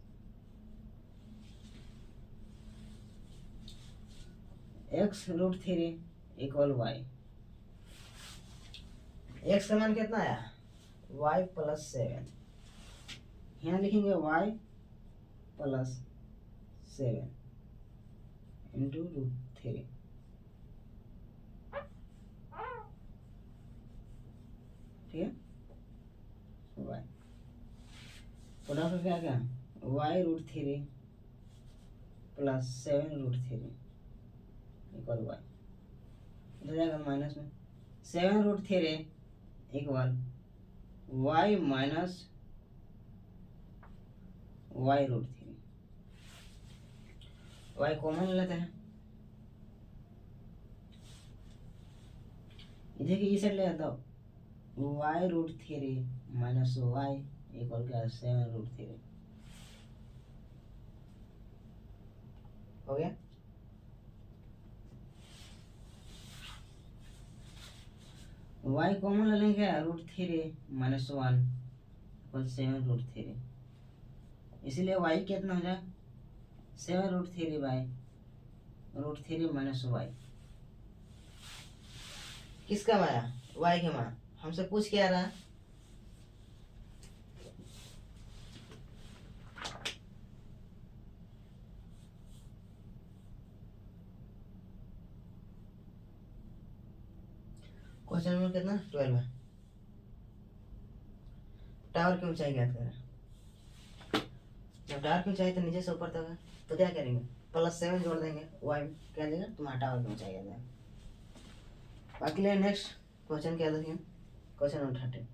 x√3 equal y. X का मान कितना आया y + 7, यहाँ लिखेंगे y + 7 इंटू √3। ठीक है, y फटाफट क्या क्या y√3 + 7√3 इक्वल वाई, हो जाएगा माइनस में 7√3 equal y minus y√3। y common लेते हैं, देखिए इसे ले आता y√3 माइनस y इक्वल क्या 7√3 हो गया। y कॉमन ले लेंगे √3 माइनस 1 इक्वल 7√3, इसीलिए y कितना हो जाए 7√3 बाई √3 माइनस y। किसका आया y के मान, हमसे पूछ क्या रहा क्वेश्चन नंबर कितना 12 है। टावर की ऊंचाई ज्ञात करें। जब टावर की ऊंचाई तो नीचे से ऊपर तक है तो क्या करेंगे +7 जोड़ देंगे, y क्या देगा तुम्हारा टावर की ऊंचाई आ जाएगा। बाकी ले नेक्स्ट क्वेश्चन क्या देखिए, क्वेश्चन नंबर 13।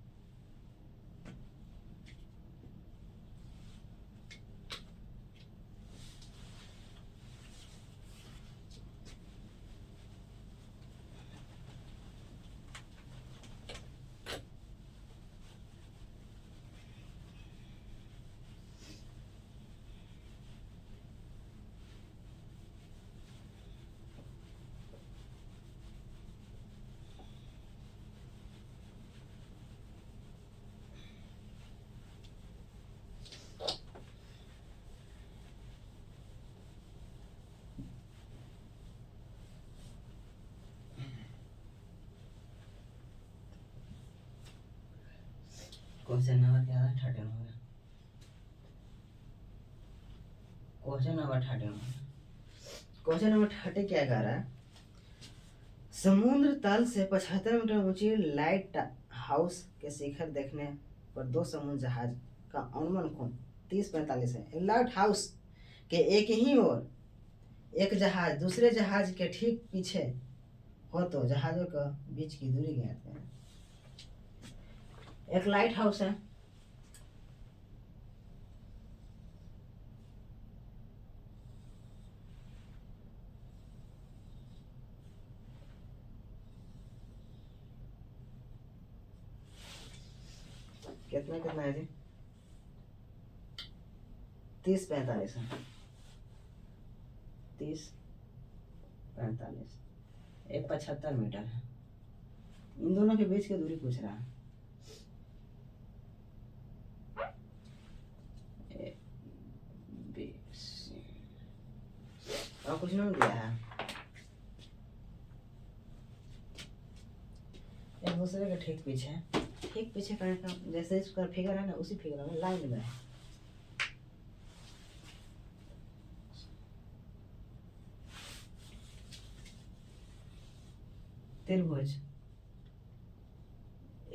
क्वेश्चन नंबर क्या था 13 हो गया। क्वेश्चन नंबर 13 क्वेश्चन नंबर 30 क्या कह रहा है, समुद्र तल से 75 मीटर ऊंची लाइट हाउस के शिखर देखने पर दो समुद्र जहाज का अनुमान कोण 30-45 है। लाइट हाउस के एक ही ओर एक जहाज दूसरे जहाज के ठीक पीछे हो तो जहाजों के बीच की दूरी ज्ञात करें। एक लाइट हाउस है, कितना कितना है जी 30-45 है, 30-45 एक 75 मीटर है। इन दोनों के बीच की दूरी पूछ रहा है। और कुछ नहीं दिया है, एक दूसरे के ठीक पीछे करने का जैसे इसका फिगर है ना उसी फिगर में लाइन में है। त्रिभुज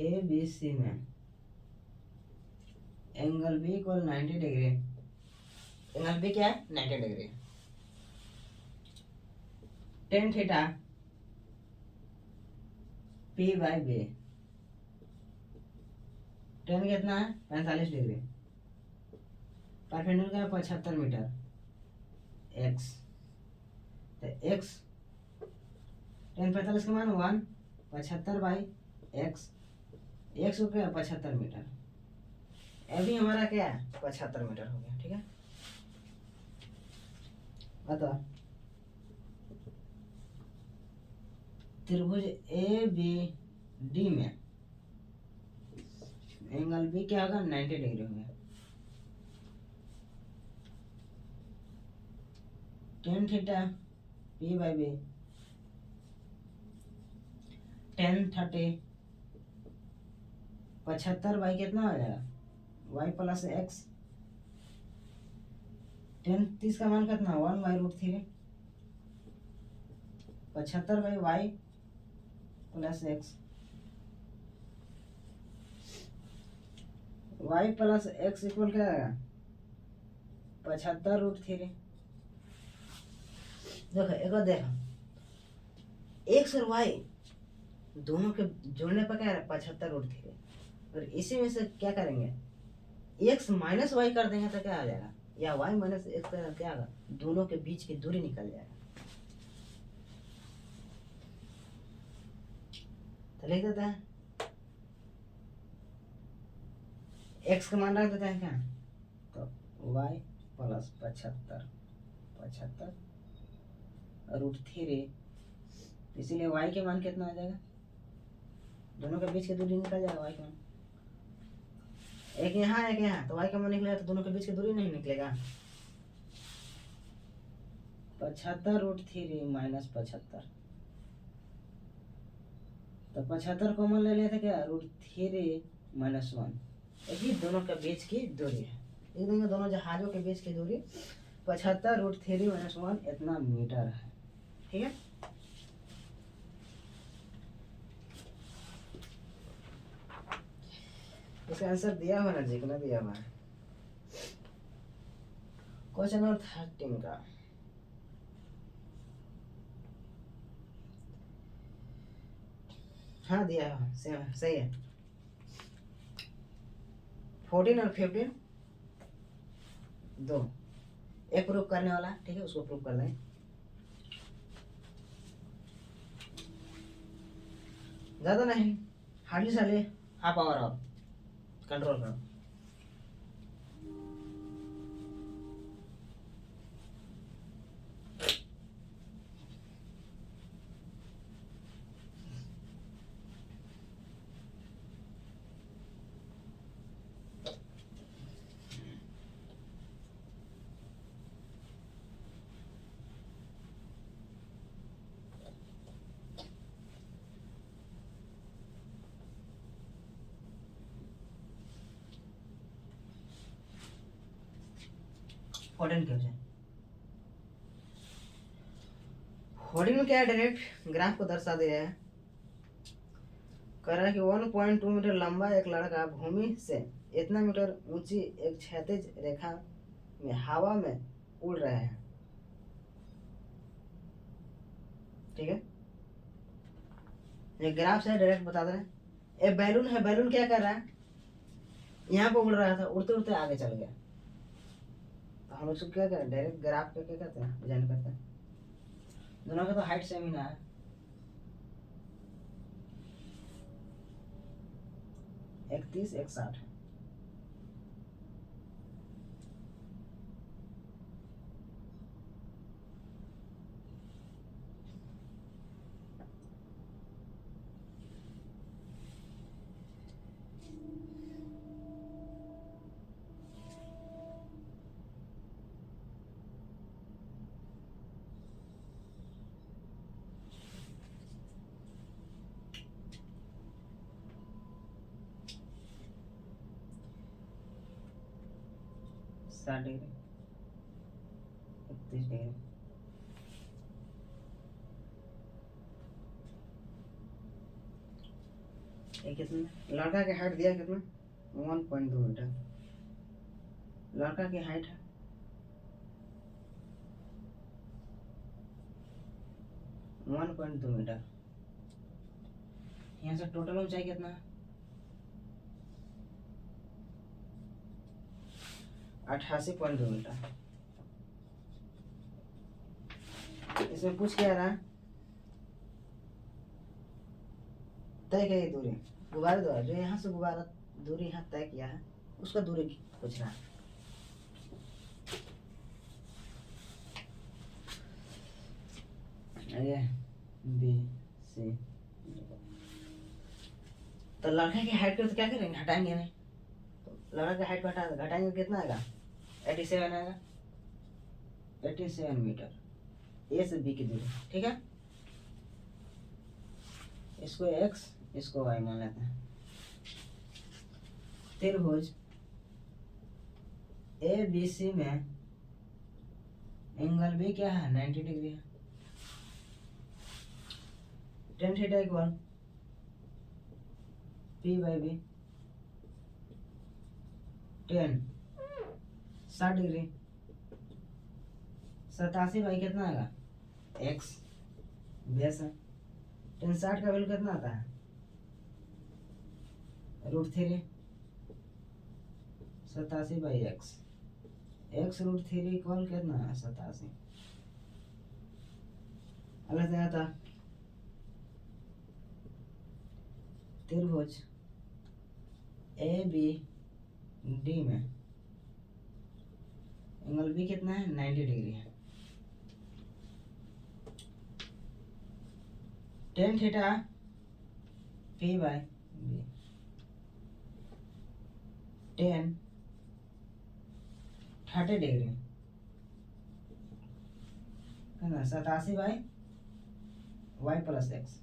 ABC में angle B equal 90 degree, angle B क्या है 90 degree, tan theta P/B, tan कितना है 45 डिग्री, परपेंडिकुलर का 75 मीटर, x तो x tan 45 का मान 1 75/x, x हो गया 75 मीटर, अभी हमारा क्या है 75 मीटर हो गया। ठीक है, बताओ त्रिभुज ABD में एंगल B क्या होगा 90 डिग्री हो गया। Tan theta P by b, 10 30 75 by कितना हो जाएगा वाई प्लस एक्स, 10 30 का मान कितना 1/√3, 75 by y plus x, y plus x equal क्या आएगा 75√3। देखो एक और देखो, एक्स और वाई दोनों के जोड़ने पर क्या है 75√3, और इसी में से क्या करेंगे एक्स माइनस वाई कर देंगे तो क्या आ जाएगा, या वाई माइनस एक्स का क्या आएगा, दोनों के बीच की दूरी निकल जाएगा। तो लिख देते हैं एक्स का मान रख देते हैं क्या, तो वाई प्लस 75√3, इसीलिए वाई के मान कितना आ जाएगा, दोनों के बीच की दूरी निकल जाएगा वाई का मान, एक यहाँ एक यहाँ, तो वाई का मान निकलेगा तो दोनों के बीच की दूरी नहीं निकलेगा, 75√3 माइनस 75, तो 75 कॉमन ले लेते क्या √3 माइनस 1, यही दोनों के बीच की दूरी है, लिख देंगे दोनों जहाजों के बीच की दूरी 75√3 माइनस 1 इतना मीटर है। ठीक है, इसका आंसर दिया हुआ ना जी, कितना दिया हुआ है, क्वेश्चन नंबर 13 का। हाँ दिया है, सही है, 14 और 15 दो, एक प्रूफ करने वाला, ठीक है उसको प्रूफ कर दें। ज़्यादा नहीं, हार्डली साले हाफ आवर और कंट्रोल करो। फोर्टीन क्वेश्चन, फोर्टीन में क्या है, डायरेक्ट ग्राफ को दर्शा दिया है, कह रहा है कि 1.2 मीटर लंबा एक लड़का भूमि से इतना मीटर ऊंची एक क्षैतिज रेखा में हवा में उड़ रहे हैं। ठीक है, ये ग्राफ से डायरेक्ट बता दे रहे हैं, एक बैलून है, बैलून क्या कर रहा है, यहाँ पे उड़ रहा था, उड़ते उड़ते आगे चल गया, तो हम उसको क्या करें, डायरेक्ट ग्राफ पे क्या करते हैं, डिजाइन करते हैं, दोनों का तो हाइट सेम ही ना है, एक 30 एक 60, डिग्री 31 डिग्री, ये कितना, लड़का की हाइट दिया कितना 1.2 मीटर, लड़का की हाइट है 1.2 मीटर, यहाँ से टोटल ऊंचाई कितना है 88.2 मीटर। इसमें पूछ क्या रहा, तय की दूरी गुब्बारे द्वारा, जो यहाँ से गुब्बारा दूरी यहाँ तय किया है उसका दूरी पूछ रहा है। बी सी, तो लड़के की हाइट को तो क्या करेंगे, हटाएंगे नहीं, तो लड़का की हाइट घटाएंगे कितना आएगा 87 आएगा, 87 मीटर। ए से बी की दूरी, ठीक है। इसको एक्स इसको वाई मान लेते हैं। त्रिभुज ए बी सी में एंगल बी क्या है 90 डिग्री है। Tan theta equal P by b, 60 degree, 87 by कितना आएगा एक्स, बेस है। 60 का वैल्यू कितना आता है √3, 87 बाई एक्स, √3 इक्वल कितना है 87। अलग से आता त्रिभुज ए बी डी में एंगल बी कितना है 90 डिग्री है। Tan theta P by b, 30 degree है ना, 87 by y plus x,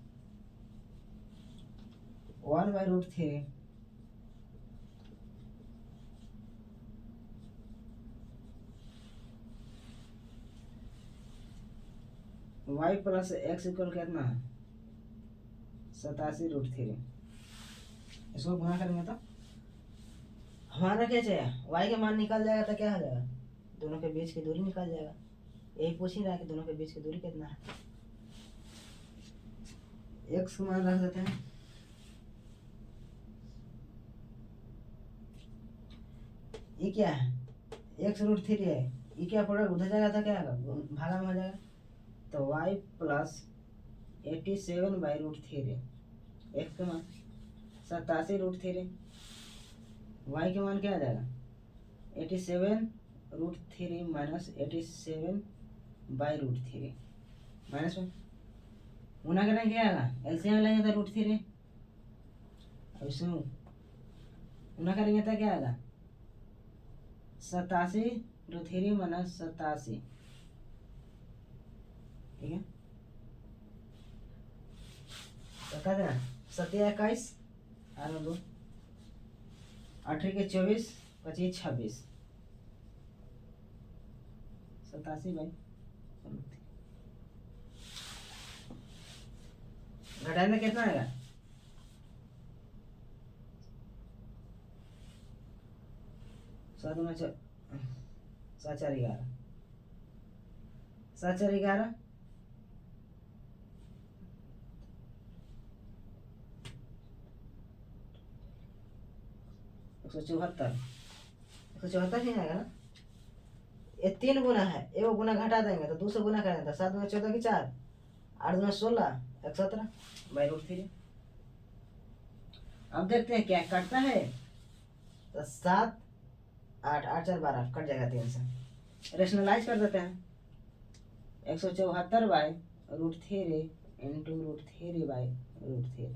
1/√3 y plus x equal कितना है 87√3। इसको गुणा करेंगे तो हमारा क्या चाहिए, वाई का मान निकल जाएगा तो क्या हो जाएगा, दोनों के बीच की दूरी निकल जाएगा। यही पूछ ही रहा है कि दोनों के बीच की दूरी कितना है। एक्स का मान रख देते हैं, ये क्या है x√3 है, ये क्या प्रोडक्ट उधर जाएगा था क्या भागा में हो जाएगा, तो y प्लस 87/√3, एक्स का मान 87√3, y के मान क्या आ जाएगा 87√3 माइनस 87/√3 माइनस में गुना करेंगे क्या आएगा, एलसीएम लेंगे तो √3, अब इसमें गुना करेंगे तो क्या आएगा 87√3 माइनस 87, ठीक है। तो क्या देना 7 21 2 8 के 24 25 26, 87/√3 घटाने कितना आएगा 7 में 7 4 11, 7 4 11, 174 ही आएगा ना। ये 3 गुना है, एक गुना घटा देंगे तो 2 से गुना करेंगे तो 7 में 14 की 4, 8 में 16 117/√3। अब देखते हैं क्या कटता है, तो 7 8 8 4 12 कट जाएगा 3 से, रेशनलाइज कर देते हैं 174/√3 इंटू √3/√3,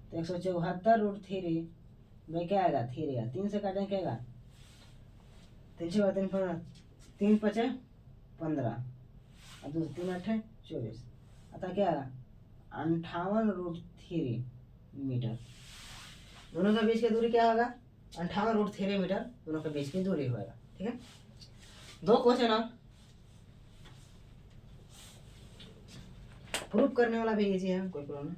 तो 174√3 में क्या आएगा 3 आएगा, 3 से काटेंगे क्या आएगा 3 से 3 15, 3 5 15 और 2 3 8 24, अतः क्या आएगा 58√3 मीटर। दोनों के बीच की दूरी क्या होगा 58√3 मीटर, दोनों के बीच की दूरी होगा, ठीक है। 2 क्वेश्चन और प्रूफ करने वाला भी इजी है, कोई प्रॉब्लम।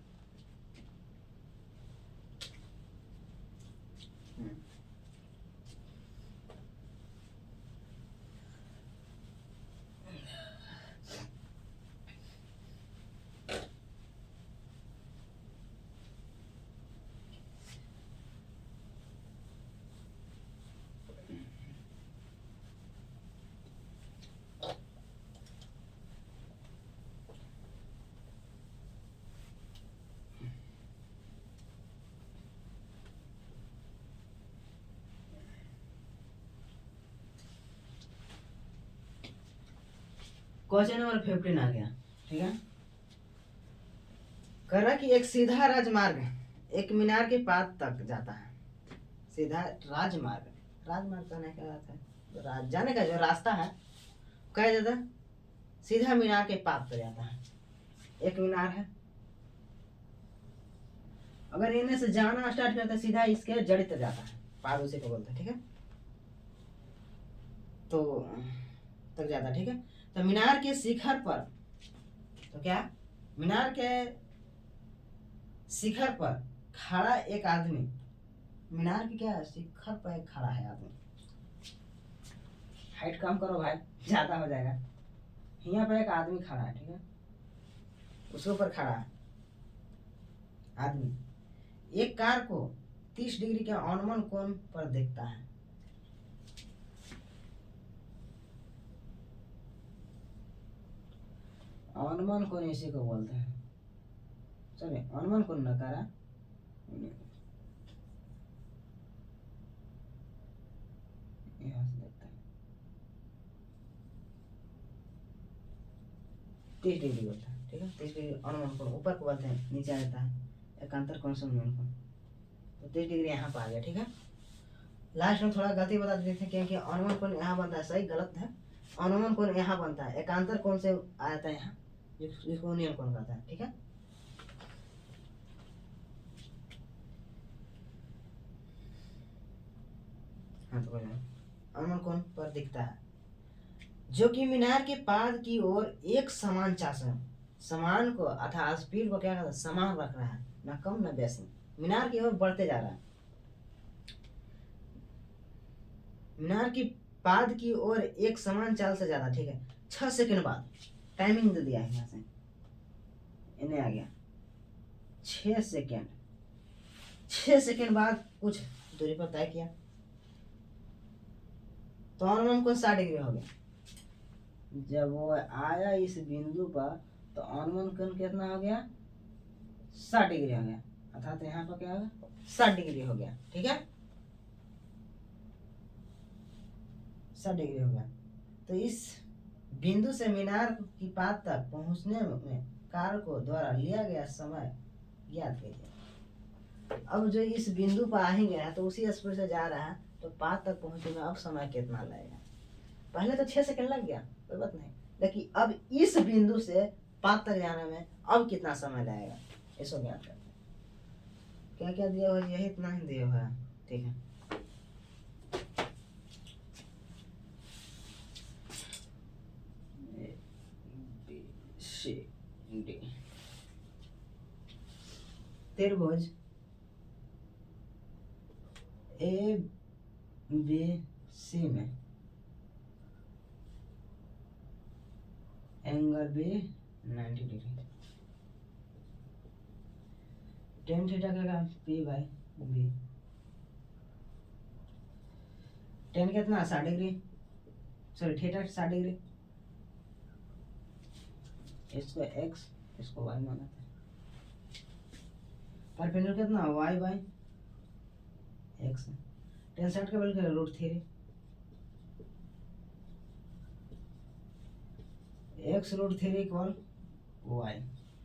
क्वेश्चन नंबर 15 आ गया, ठीक है। करा कि एक सीधा राजमार्ग एक मीनार के पास तक जाता है, सीधा राजमार्ग, राजमार्ग जाने का अर्थ है जाने का जो रास्ता है क्या जाता है सीधा मीनार के पाद पर जाता है। एक मीनार है, अगर इन्हें से जाना स्टार्ट करता है सीधा इसके जड़ तक जाता है, पाद उसी को बोलते हैं, ठीक है। तो तक जाता है, ठीक है। तो मीनार के शिखर पर, तो क्या, मीनार के शिखर पर खड़ा एक आदमी, मीनार की क्या शिखर पर एक खड़ा है आदमी, हाइट कम करो भाई ज्यादा हो जाएगा। यहाँ पर एक आदमी खड़ा है, ठीक है, उसके ऊपर खड़ा है आदमी, एक कार को 30 डिग्री के अनुमान कोण पर देखता है। अनुमान कोण इसी को बोलते हैं, चलिए अनुमान कोण नकारा, यहाँ से देखते हैं 30 डिग्री होता है, ठीक है। 30 डिग्री अनुमान कोण ऊपर को बोलते हैं, नीचे रहता है एकांतर कोण से अनुमान कोण। तो 30 डिग्री यहाँ पर आ गया, ठीक है। लास्ट में थोड़ा गलती बता देते हैं क्योंकि अनुमान कोण यहाँ बनता है, सही गलत है, अनुमान कोण यहाँ बनता है, एकांतर कोण से आता है यहाँ, जिसको यूनियन कोण कहता है, ठीक है। हाँ तो अनुमान कोण पर दिखता है, जो कि मीनार के पाद की ओर एक समान चासन, समान को अर्थात स्पीड को क्या कहता है, समान रख रहा है, ना कम ना बेसी, मीनार की ओर बढ़ते जा रहा है। मीनार की पाद की ओर एक समान चाल से ज्यादा, ठीक है। 6 सेकंड बाद टाइमिंग दे दिया है यहाँ से, इन्हें आ गया 6 सेकंड, 6 सेकंड बाद कुछ दूरी पर तय किया, तो अनुमान कोण 60 डिग्री हो गया। जब वो आया इस बिंदु पर तो अनुमान कोण कितना हो गया, 60 डिग्री हो गया, अर्थात यहाँ पर क्या होगा 60 डिग्री हो गया, ठीक है, 60 डिग्री हो गया। तो इस बिंदु से मीनार की पाद तक पहुंचने में कार को द्वारा लिया गया समय ज्ञात कीजिए। अब जो इस बिंदु पर आ ही गया है तो उसी स्पीड से जा रहा है, तो पाद तक पहुंचने में अब समय कितना लगेगा। पहले तो 6 सेकंड लग गया, कोई बात नहीं, लेकिन अब इस बिंदु से पाद तक जाने में अब कितना समय लगेगा, इसको ज्ञात करते हैं। क्या क्या दिया हुआ है, यही इतना ही दिया हुआ है, ठीक है। त्रिभुज ए बी सी में angle B 90 degree, tan theta का पी बाई बी, टेन कितना 60 डिग्री, सॉरी थीटा 60 डिग्री, इसको एक्स इसको वाई माना था, परपेंडिकुलर कितना वाई बाई एक्स, टेन 60 का वैल्यू √3, एक्स √3 इक्वल वाई,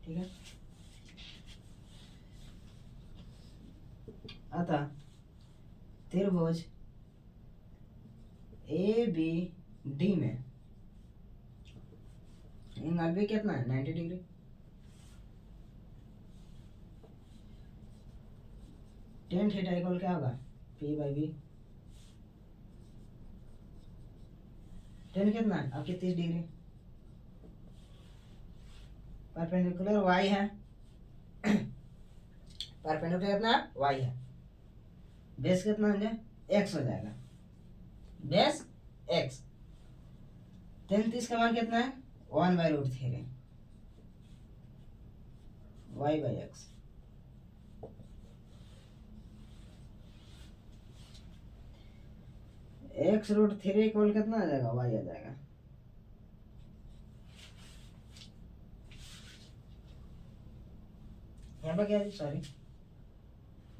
ठीक है। अतः त्रिभुज ए बी डी में एंगल बी कितना है 90 डिग्री, टेन थीटा इक्वल क्या होगा पी बाई बी, टेन कितना है आपके 30 डिग्री, परपेंडिकुलर वाई है परपेंडिकुलर कितना वाई है, बेस कितना हो जाए एक्स हो जाएगा, बेस एक्स, 33 का मान कितना है 1/√3 Y by x, x√3 equal कितना आ जाएगा वाई आ जाएगा, यहाँ पर क्या है सॉरी,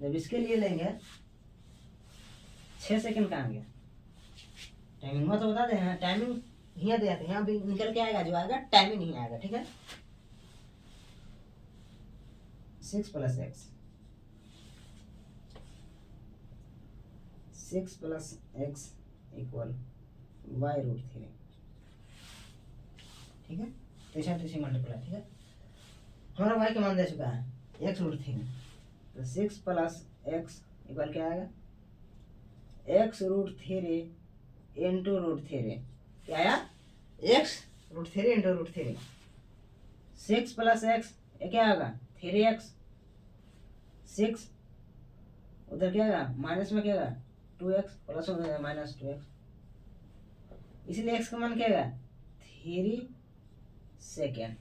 जब इसके लिए लेंगे 6 सेकंड का आ गया, टाइमिंग तो बता दें, टाइमिंग यहाँ दे यहाँ भी निकल के आएगा, जो आएगा टाइमिंग नहीं आएगा, ठीक है। 6 + x 6 + x इक्वल y√3, ठीक है, तीसरा मल्टीप्लाई, ठीक है। हमारा वाई का मान दे चुका है x√3, तो 6 + x इक्वल क्या आएगा, x√3 इंटू √3, क्या आया, x√3 इंटू √3, 6 + x ये क्या होगा 3x, 6 उधर क्या आएगा माइनस में क्या आएगा 2x, प्लस में -2x, इसलिए x का मान क्या आएगा 3 सेकेंड।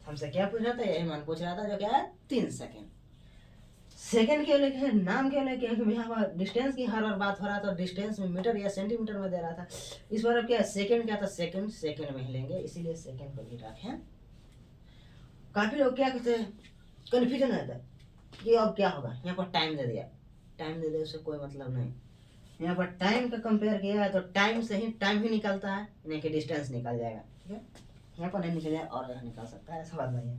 हमसे क्या पूछ रहा था, यही मान पूछ रहा था जो क्या है 3 सेकेंड। सेकेंड क्यों लिखे हैं, नाम क्यों लिखे हैं, क्योंकि यहाँ पर डिस्टेंस की हर बार बात हो रहा था, डिस्टेंस में मीटर या सेंटीमीटर में दे रहा था। इस बार अब क्या है सेकेंड, क्या था सेकेंड में ही लेंगे, इसीलिए सेकेंड को भी रखें। काफी लोग क्या कहते हैं, कन्फ्यूजन रहता है कि अब क्या होगा, यहाँ पर टाइम दे दिया, टाइम दे दे उससे कोई मतलब नहीं, यहाँ पर टाइम का कंपेयर किया है तो टाइम से ही टाइम ही निकलता है, नहीं कि डिस्टेंस निकल जाएगा, ठीक है। यहाँ पर नहीं निकल जाए और यहाँ निकल सकता है, ऐसा बात नहीं है।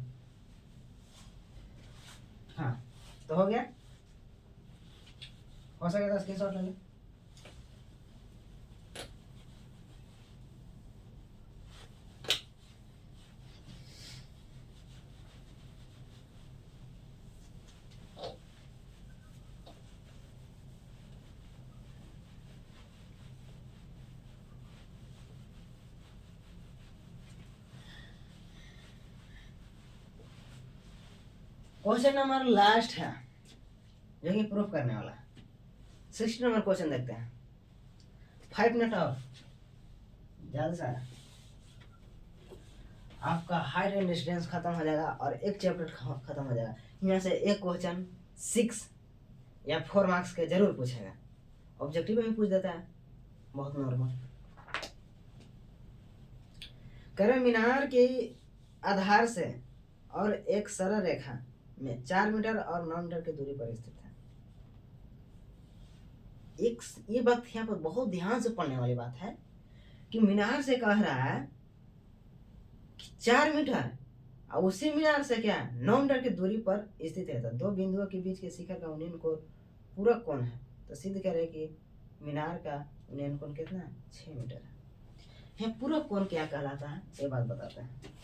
हाँ तो हो गया, हो सके तो स्क्रीनशॉट ले लो। क्वेश्चन नंबर लास्ट है जो कि प्रूफ करने वाला है। 60 नंबर क्वेश्चन देखते हैं। 5 मिनट और ज्यादा सारा आपका हाइट एंड डिस्टेंस खत्म हो जाएगा और एक चैप्टर खत्म हो जाएगा। यहाँ से एक क्वेश्चन 6 या 4 मार्क्स के जरूर पूछेगा, ऑब्जेक्टिव में भी पूछ देता है, बहुत नॉर्मल। करें मीनार के आधार से और एक सरल रेखा में 4 मीटर और 9 मीटर की दूरी पर स्थित है। एक ये बात यहाँ पर बहुत ध्यान से पढ़ने वाली बात है कि मीनार से कह रहा है कि 4 मीटर और उसी मीनार से क्या 9 मीटर की दूरी पर स्थित है, तो दो बिंदुओं के बीच के शिखर का उन्नयन कोण पूरक कोण है, तो सिद्ध करें कि मीनार का उन्नयन कोण कितना है 6 मीटर है। पूरक कोण क्या कहलाता है ये बात बताते हैं।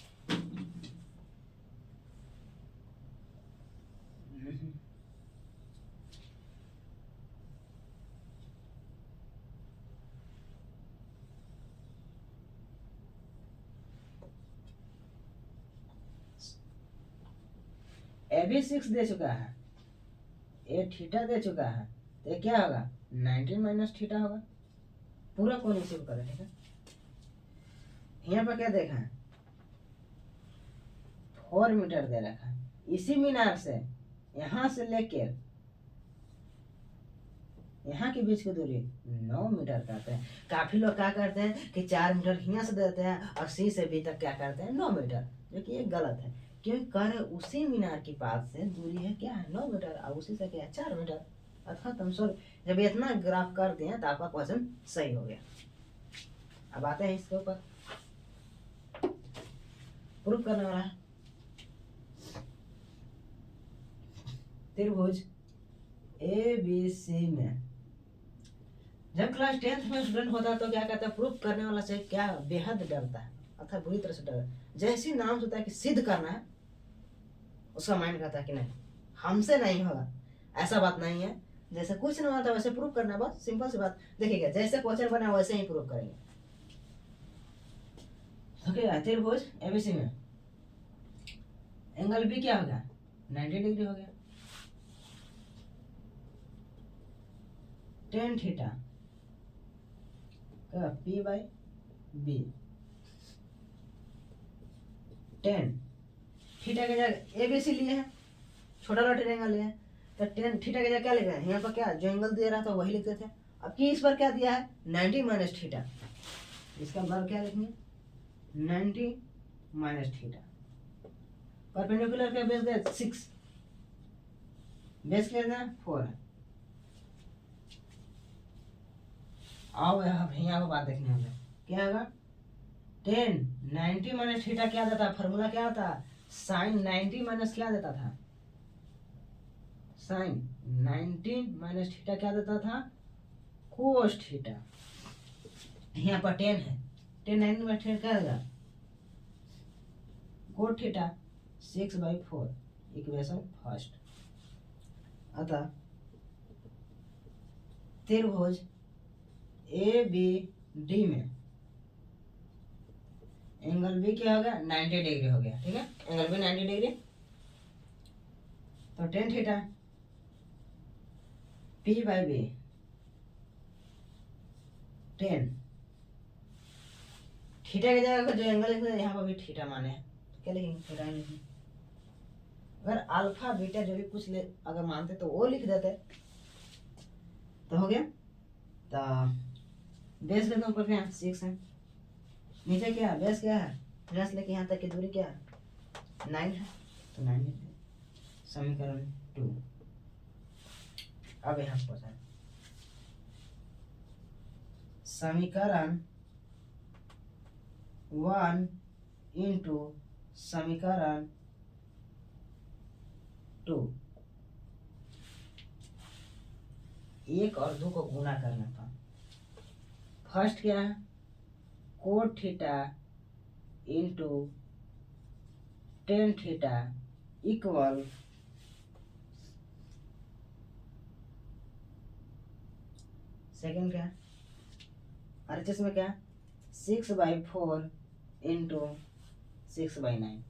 AB 6 दे चुका है, ए थीटा दे चुका है, तो ये क्या होगा 19 - थीटा होगा, पूरा कोण इसी को करें, ठीक है। यहाँ पर क्या देखा है 4 मीटर दे रखा है, इसी मीनार से यहाँ से लेकर यहाँ के बीच की दूरी 9 मीटर करते हैं। काफी लोग क्या करते हैं कि 4 मीटर यहाँ से देते हैं और सी से बी तक क्या करते हैं 9 मीटर, जो कि ये गलत है, क्योंकि कह उसी मीनार के पास से दूरी है क्या है 9 मीटर और उसी से क्या है 4 मीटर, अर्थात हम सॉरी जब इतना ग्राफ कर दिए तो आपका क्वेश्चन सही हो गया। अब आते हैं इसके ऊपर प्रूफ करने वाला है। त्रिभुज ABC में जब क्लास 10th में स्टूडेंट होता है तो क्या कहता है प्रूफ करने वाला से क्या बेहद डरता है, अर्थात बुरी तरह से डर, जैसे ही नाम होता है कि सिद्ध करना है उसका माइंड कहता है कि नहीं हमसे नहीं होगा, ऐसा बात नहीं है, जैसे कुछ नहीं होता वैसे प्रूफ करना है, बहुत सिंपल सी बात। देखिएगा जैसे क्वेश्चन बना वैसे ही प्रूफ करेंगे। ओके त्रिभुज ABC में एंगल B क्या हो गया 90 डिग्री हो गया, tan theta P/B, tan theta के जगह ABC लिए है, छोटा वाला एंगल लिया है, तो tan थीटा के जगह क्या लिखा है यहाँ पर क्या जो एंगल दे रहा था वही लिखते थे। अब की इस पर क्या दिया है 90 - थीटा, इसका वर्ग क्या लिखेंगे 90 - थीटा, परपेंडिकुलर का बेस गया 6, बेस क्या है 4 है। आओ यहाँ पर बात देखने होगा क्या होगा tan 90 - थीटा क्या देता है, फॉर्मूला क्या होता है sin 90 क्या देता था sin 90 - थीटा क्या देता था cos थीटा। यहाँ पर tan है, tan 90 - थीटा क्या देगा कोट थीटा 6/4 इक्वेशन फर्स्ट। अतः त्रिभुज ए बी डी में एंगल बी क्या हो गया 90 डिग्री हो गया, ठीक है, एंगल बी 90 डिग्री। तो tan theta P by b 10 theta की जगह जो एंगल लिखेंगे यहाँ पर भी थीटा माने हैं, क्या लिखेंगे थीटा लिखेंगे। अगर अल्फा बीटा जो भी कुछ ले अगर मानते तो वो लिख देते तो हो गया। तो बेस के ऊपर क्या 6 है, नीचे क्या है बेस क्या है प्लस लेके यहाँ तक की दूरी क्या है 9 है, तो 9 है समीकरण 2। अब यहाँ पर समीकरण 1 इंटू समीकरण 2 1 और 2 को गुना करना था। फर्स्ट क्या है cot theta into ten theta equal second क्या RHS में क्या 6/4 into 6/9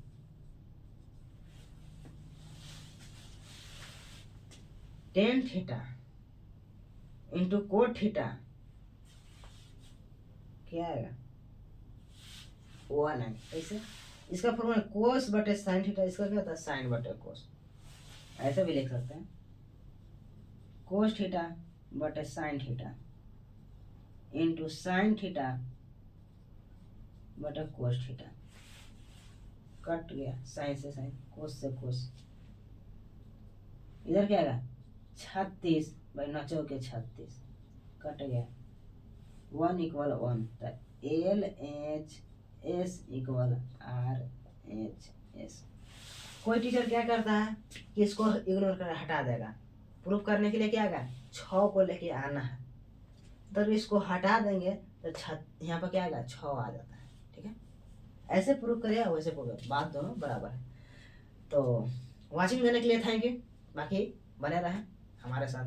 tan theta into cot theta क्या आएगा 1 है। ऐसे इसका फॉर्मूला कोस बटे साइन थीटा, इसका क्या होता है साइन बटे कोस, ऐसे भी लिख सकते हैं कोस थीटा बटे sine theta into sine theta बटे कोस थीटा, कट गया साइन से साइन कोस से कोस, इधर क्या आएगा 36/9 के 36 कट गया 1 इक्वल 1, तो LHS इक्वल RHS। कोई टीचर क्या करता है कि इसको इग्नोर कर हटा देगा, प्रूफ करने के लिए क्या आएगा 6 को लेके आना है, तो इसको हटा देंगे तो यहाँ पर क्या आएगा 6 आ जाता है, ठीक है। ऐसे प्रूफ करिए वैसे प्रूफ, बात दोनों बराबर है। तो वाचिंग करने के लिए थैंक यू, बाकी बने रहें हमारे साथ।